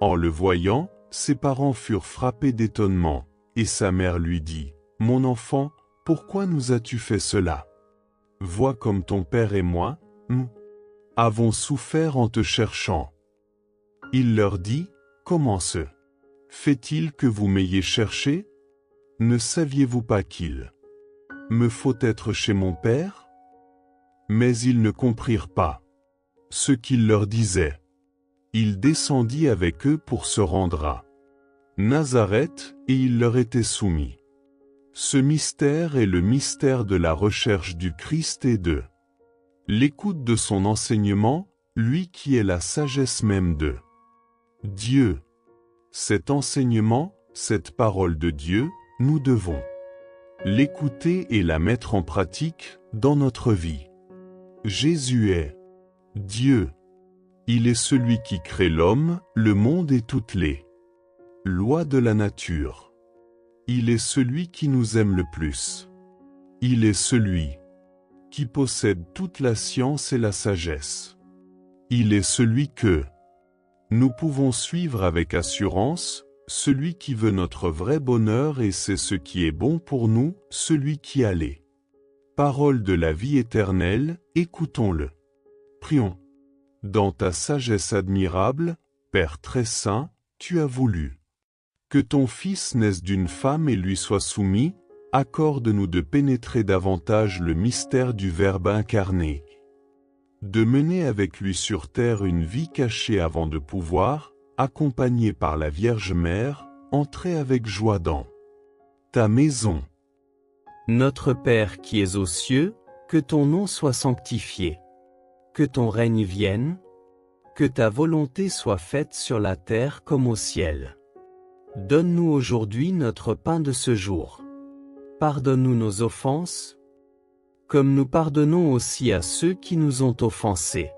En le voyant, ses parents furent frappés d'étonnement, et sa mère lui dit, « Mon enfant, pourquoi nous as-tu fait cela? Vois comme ton père et moi, nous avons souffert en te cherchant. » Il leur dit, « Comment se fait-il que vous m'ayez cherché? Ne saviez-vous pas qu'il me faut être chez mon père? » Mais ils ne comprirent pas ce qu'il leur disait. Il descendit avec eux pour se rendre à Nazareth, et il leur était soumis. Ce mystère est le mystère de la recherche du Christ et de l'écoute de son enseignement, lui qui est la sagesse même de Dieu. Cet enseignement, cette parole de Dieu, nous devons l'écouter et la mettre en pratique dans notre vie. Jésus est Dieu. Il est celui qui crée l'homme, le monde et toutes les lois de la nature. Il est celui qui nous aime le plus. Il est celui qui possède toute la science et la sagesse. Il est celui que nous pouvons suivre avec assurance, celui qui veut notre vrai bonheur et c'est ce qui est bon pour nous, celui qui a les paroles de la vie éternelle, écoutons-le. Prions. Dans ta sagesse admirable, Père très saint, tu as voulu que ton Fils naisse d'une femme et lui soit soumis, accorde-nous de pénétrer davantage le mystère du Verbe incarné, de mener avec lui sur terre une vie cachée avant de pouvoir, accompagné par la Vierge Mère, entrez avec joie dans ta maison. Notre Père qui es aux cieux, que ton nom soit sanctifié. Que ton règne vienne. Que ta volonté soit faite sur la terre comme au ciel. Donne-nous aujourd'hui notre pain de ce jour. Pardonne-nous nos offenses, comme nous pardonnons aussi à ceux qui nous ont offensés.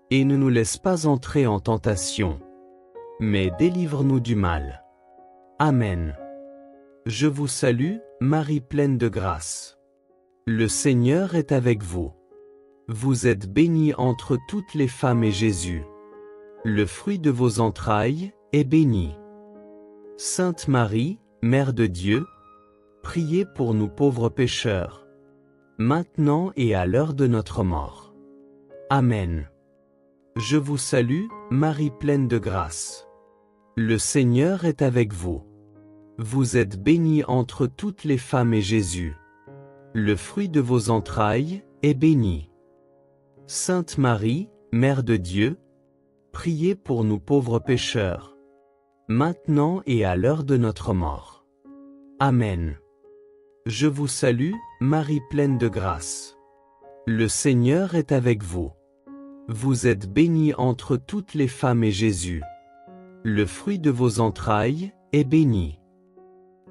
Et ne nous laisse pas entrer en tentation, mais délivre-nous du mal. Amen. Je vous salue, Marie pleine de grâce. Le Seigneur est avec vous. Vous êtes bénie entre toutes les femmes et Jésus, le fruit de vos entrailles, est béni. Sainte Marie, Mère de Dieu, priez pour nous pauvres pécheurs, maintenant et à l'heure de notre mort. Amen. Je vous salue, Marie pleine de grâce. Le Seigneur est avec vous. Vous êtes bénie entre toutes les femmes et Jésus, le fruit de vos entrailles, est béni. Sainte Marie, Mère de Dieu, priez pour nous pauvres pécheurs, maintenant et à l'heure de notre mort. Amen. Je vous salue, Marie pleine de grâce. Le Seigneur est avec vous. Vous êtes bénie entre toutes les femmes et Jésus, le fruit de vos entrailles, est béni.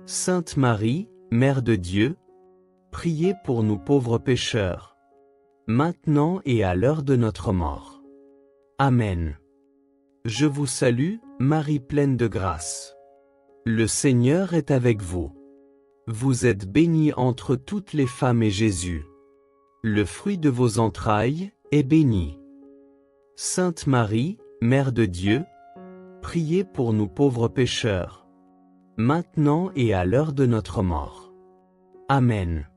Sainte Marie, Mère de Dieu, priez pour nous pauvres pécheurs, maintenant et à l'heure de notre mort. Amen. Je vous salue, Marie pleine de grâce. Le Seigneur est avec vous. Vous êtes bénie entre toutes les femmes et Jésus, le fruit de vos entrailles, est béni. Sainte Marie, Mère de Dieu, priez pour nous pauvres pécheurs, maintenant et à l'heure de notre mort. Amen.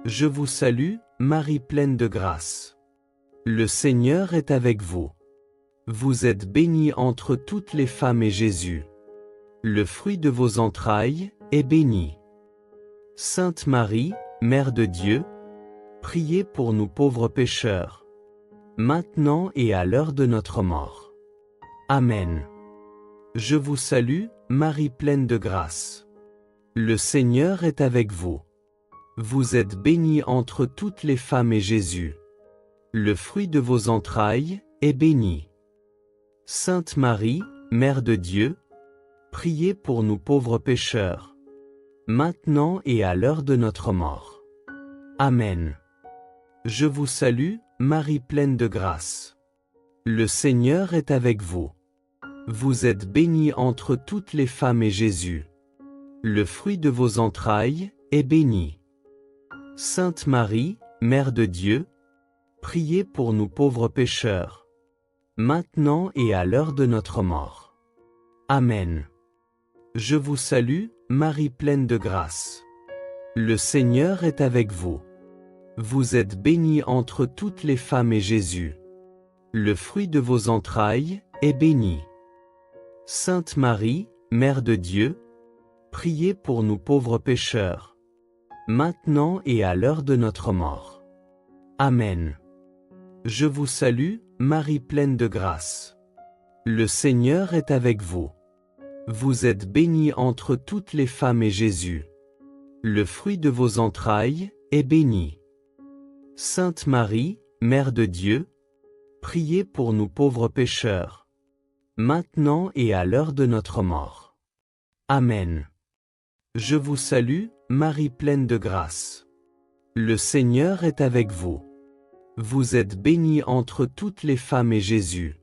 Je vous salue, Marie pleine de grâce. Le Seigneur est avec vous. Vous êtes bénie entre toutes les femmes et Jésus, le fruit de vos entrailles, est béni. Sainte Marie, Mère de Dieu, priez pour nous pauvres pécheurs, maintenant et à l'heure de notre mort. Amen. Je vous salue, Marie pleine de grâce. Le Seigneur est avec vous. Vous êtes bénie entre toutes les femmes et Jésus, le fruit de vos entrailles, est béni. Sainte Marie, Mère de Dieu, priez pour nous pauvres pécheurs, maintenant et à l'heure de notre mort. Amen. Je vous salue, Marie pleine de grâce. Le Seigneur est avec vous. Vous êtes bénie entre toutes les femmes et Jésus, le fruit de vos entrailles, est béni. Sainte Marie, Mère de Dieu, priez pour nous pauvres pécheurs, maintenant et à l'heure de notre mort. Amen. Je vous salue, Marie pleine de grâce. Le Seigneur est avec vous. Vous êtes bénie entre toutes les femmes et Jésus, le fruit de vos entrailles, est béni. Sainte Marie, Mère de Dieu, priez pour nous pauvres pécheurs, maintenant et à l'heure de notre mort. Amen. Je vous salue, Marie pleine de grâce. Le Seigneur est avec vous. Vous êtes bénie entre toutes les femmes et Jésus, le fruit de vos entrailles, est béni. Sainte Marie, Mère de Dieu, priez pour nous pauvres pécheurs, maintenant et à l'heure de notre mort. Amen. Je vous salue, Marie pleine de grâce. Le Seigneur est avec vous. Vous êtes bénie entre toutes les femmes et Jésus,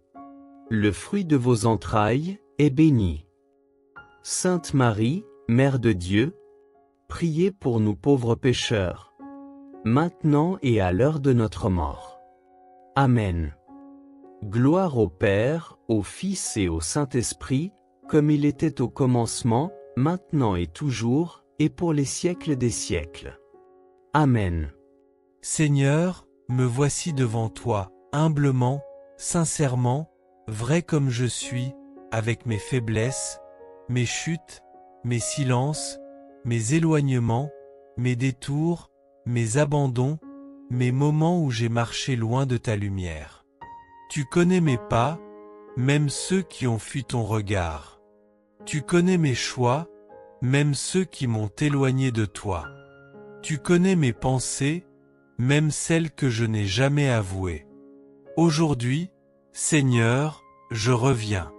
le fruit de vos entrailles, est béni. Sainte Marie, Mère de Dieu, priez pour nous pauvres pécheurs, maintenant et à l'heure de notre mort. Amen. Gloire au Père, au Fils et au Saint-Esprit, comme il était au commencement, maintenant et toujours, et pour les siècles des siècles. Amen. Seigneur, me voici devant toi, humblement, sincèrement, vrai comme je suis, avec mes faiblesses, mes chutes, mes silences, mes éloignements, mes détours, mes abandons, mes moments où j'ai marché loin de ta lumière. Tu connais mes pas, même ceux qui ont fui ton regard. Tu connais mes choix, même ceux qui m'ont éloigné de toi. Tu connais mes pensées, même celles que je n'ai jamais avouées. Aujourd'hui, Seigneur, je reviens.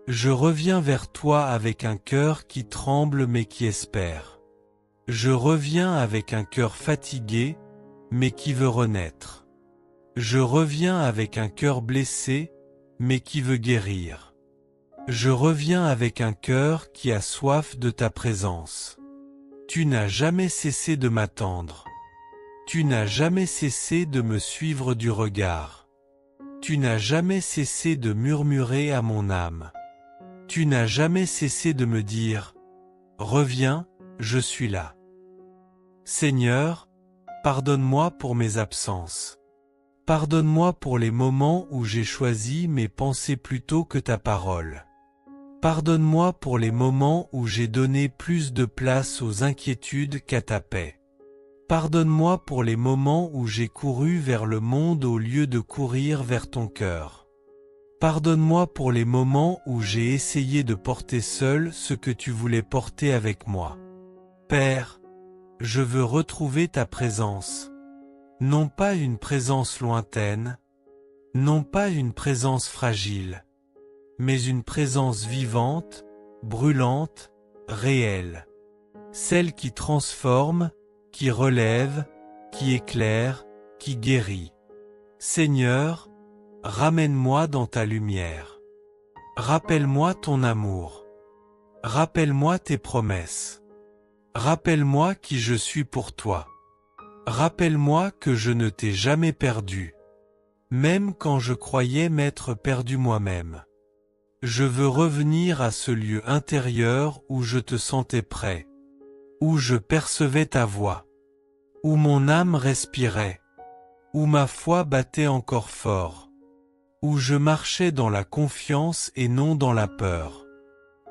Je reviens vers toi avec un cœur qui tremble mais qui espère. Je reviens avec un cœur fatigué, mais qui veut renaître. Je reviens avec un cœur blessé, mais qui veut guérir. Je reviens avec un cœur qui a soif de ta présence. Tu n'as jamais cessé de m'attendre. Tu n'as jamais cessé de me suivre du regard. Tu n'as jamais cessé de murmurer à mon âme. Tu n'as jamais cessé de me dire « Reviens, je suis là ». Seigneur, pardonne-moi pour mes absences. Pardonne-moi pour les moments où j'ai choisi mes pensées plutôt que ta parole. Pardonne-moi pour les moments où j'ai donné plus de place aux inquiétudes qu'à ta paix. Pardonne-moi pour les moments où j'ai couru vers le monde au lieu de courir vers ton cœur. Pardonne-moi pour les moments où j'ai essayé de porter seul ce que tu voulais porter avec moi. Père, je veux retrouver ta présence. Non pas une présence lointaine, non pas une présence fragile, mais une présence vivante, brûlante, réelle. Celle qui transforme, qui relève, qui éclaire, qui guérit. Seigneur, ramène-moi dans ta lumière. Rappelle-moi ton amour. Rappelle-moi tes promesses. Rappelle-moi qui je suis pour toi. Rappelle-moi que je ne t'ai jamais perdu, même quand je croyais m'être perdu moi-même. Je veux revenir à ce lieu intérieur où je te sentais près, où je percevais ta voix, où mon âme respirait, où ma foi battait encore fort, où je marchais dans la confiance et non dans la peur.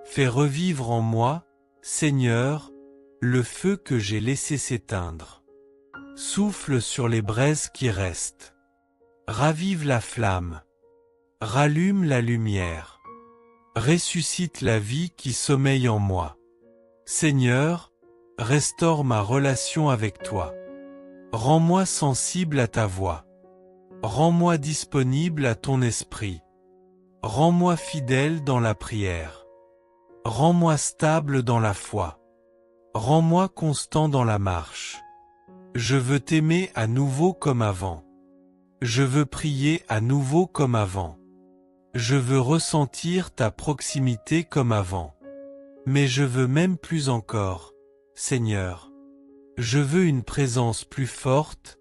Fais revivre en moi, Seigneur, le feu que j'ai laissé s'éteindre. Souffle sur les braises qui restent. Ravive la flamme. Rallume la lumière. Ressuscite la vie qui sommeille en moi. Seigneur, restaure ma relation avec toi. Rends-moi sensible à ta voix. Rends-moi disponible à ton esprit. Rends-moi fidèle dans la prière. Rends-moi stable dans la foi. Rends-moi constant dans la marche. Je veux t'aimer à nouveau comme avant. Je veux prier à nouveau comme avant. Je veux ressentir ta proximité comme avant. Mais je veux même plus encore, Seigneur. Je veux une présence plus forte,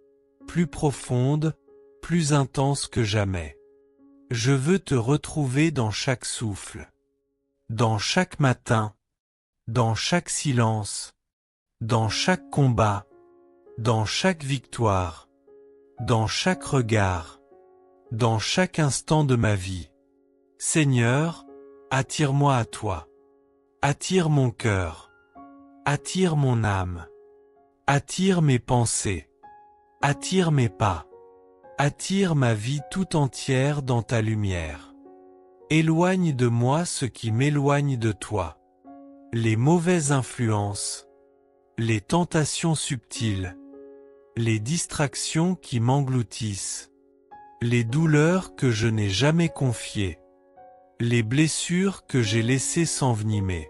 plus profonde, plus intense que jamais. Je veux te retrouver dans chaque souffle, dans chaque matin, dans chaque silence, dans chaque combat, dans chaque victoire, dans chaque regard, dans chaque instant de ma vie. Seigneur, attire-moi à toi. Attire mon cœur. Attire mon âme. Attire mes pensées. Attire mes pas. Attire ma vie tout entière dans ta lumière. Éloigne de moi ce qui m'éloigne de toi. Les mauvaises influences, les tentations subtiles, les distractions qui m'engloutissent, les douleurs que je n'ai jamais confiées, les blessures que j'ai laissées s'envenimer.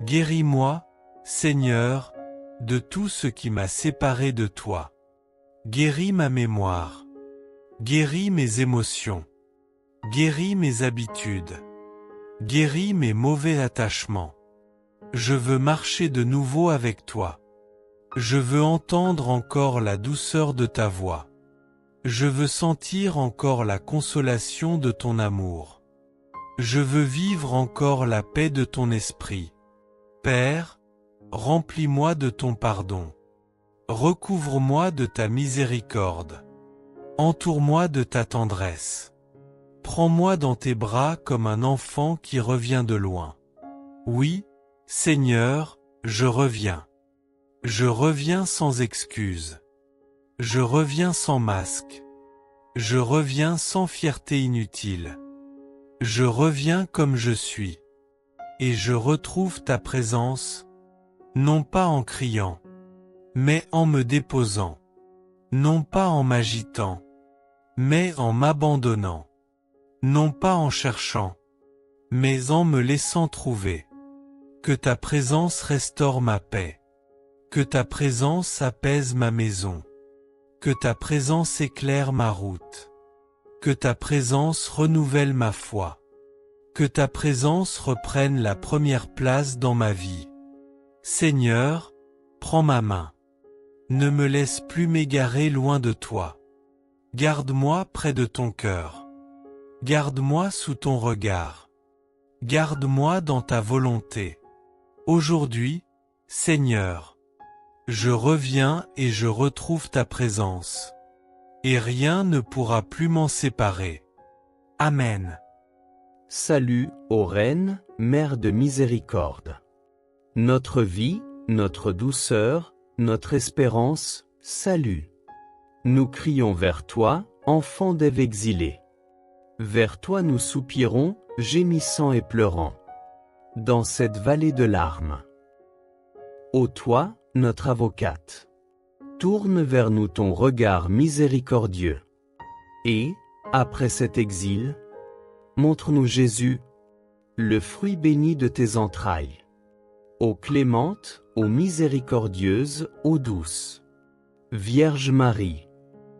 Guéris-moi, Seigneur, de tout ce qui m'a séparé de toi. Guéris ma mémoire. Guéris mes émotions. Guéris mes habitudes. Guéris mes mauvais attachements. Je veux marcher de nouveau avec toi. Je veux entendre encore la douceur de ta voix. Je veux sentir encore la consolation de ton amour. Je veux vivre encore la paix de ton esprit. Père, remplis-moi de ton pardon. Recouvre-moi de ta miséricorde. Entoure-moi de ta tendresse. Prends-moi dans tes bras comme un enfant qui revient de loin. Oui, Seigneur, je reviens. Je reviens sans excuse. Je reviens sans masque. Je reviens sans fierté inutile. Je reviens comme je suis. Et je retrouve ta présence, non pas en criant, mais en me déposant, non pas en m'agitant, mais en m'abandonnant, non pas en cherchant, mais en me laissant trouver. Que ta présence restaure ma paix. Que ta présence apaise ma maison. Que ta présence éclaire ma route. Que ta présence renouvelle ma foi. Que ta présence reprenne la première place dans ma vie. Seigneur, prends ma main. Ne me laisse plus m'égarer loin de toi. Garde-moi près de ton cœur. Garde-moi sous ton regard. Garde-moi dans ta volonté. Aujourd'hui, Seigneur, je reviens et je retrouve ta présence. Et rien ne pourra plus m'en séparer. Amen. Salut, ô Reine, Mère de miséricorde. Notre vie, notre douceur, notre espérance, salut. Nous crions vers toi, enfants d'Ève exilés. Vers toi nous soupirons, gémissant et pleurant. Dans cette vallée de larmes. Ô toi, notre avocate, tourne vers nous ton regard miséricordieux. Et, après cet exil, montre-nous Jésus, le fruit béni de tes entrailles. Ô clémente, ô miséricordieuse, ô douce Vierge Marie.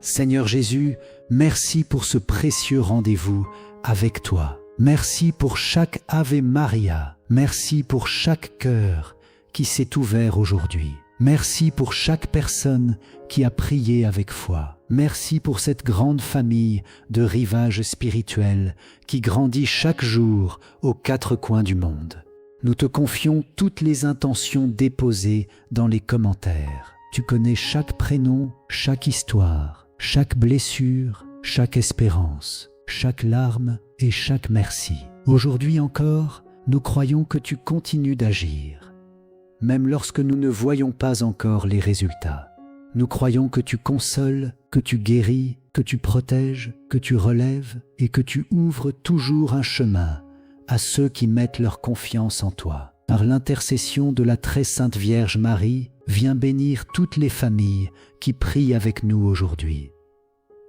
Seigneur Jésus, merci pour ce précieux rendez-vous avec toi. Merci pour chaque Ave Maria. Merci pour chaque cœur qui s'est ouvert aujourd'hui. Merci pour chaque personne qui a prié avec foi. Merci pour cette grande famille de rivages spirituels qui grandit chaque jour aux quatre coins du monde. Nous te confions toutes les intentions déposées dans les commentaires. Tu connais chaque prénom, chaque histoire, chaque blessure, chaque espérance, chaque larme et chaque merci. Aujourd'hui encore, nous croyons que tu continues d'agir, même lorsque nous ne voyons pas encore les résultats. Nous croyons que tu consoles, que tu guéris, que tu protèges, que tu relèves et que tu ouvres toujours un chemin à ceux qui mettent leur confiance en toi. Par l'intercession de la très sainte Vierge Marie, viens bénir toutes les familles qui prient avec nous aujourd'hui.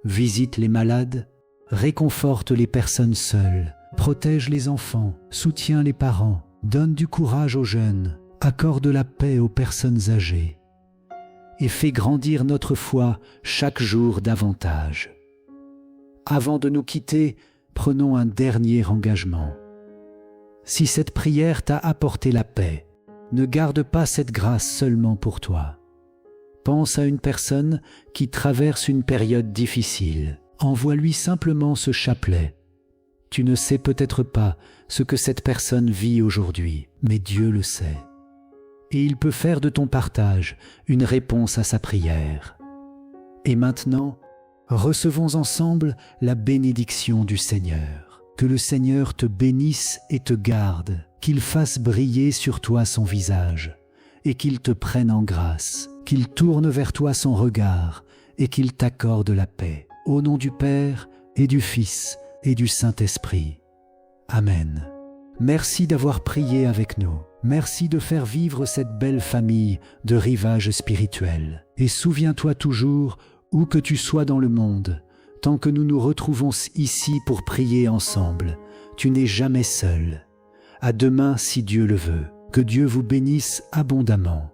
Visite les malades, réconforte les personnes seules, protège les enfants, soutiens les parents, donne du courage aux jeunes, accorde la paix aux personnes âgées et fais grandir notre foi chaque jour davantage. Avant de nous quitter, prenons un dernier engagement. Si cette prière t'a apporté la paix, ne garde pas cette grâce seulement pour toi. Pense à une personne qui traverse une période difficile. Envoie-lui simplement ce chapelet. Tu ne sais peut-être pas ce que cette personne vit aujourd'hui, mais Dieu le sait. Et il peut faire de ton partage une réponse à sa prière. Et maintenant, recevons ensemble la bénédiction du Seigneur. Que le Seigneur te bénisse et te garde, qu'il fasse briller sur toi son visage, et qu'il te prenne en grâce, qu'il tourne vers toi son regard, et qu'il t'accorde la paix. Au nom du Père, et du Fils, et du Saint-Esprit. Amen. Merci d'avoir prié avec nous. Merci de faire vivre cette belle famille de rivages spirituels. Et souviens-toi toujours, où que tu sois dans le monde, tant que nous nous retrouvons ici pour prier ensemble, tu n'es jamais seul. À demain si Dieu le veut. Que Dieu vous bénisse abondamment.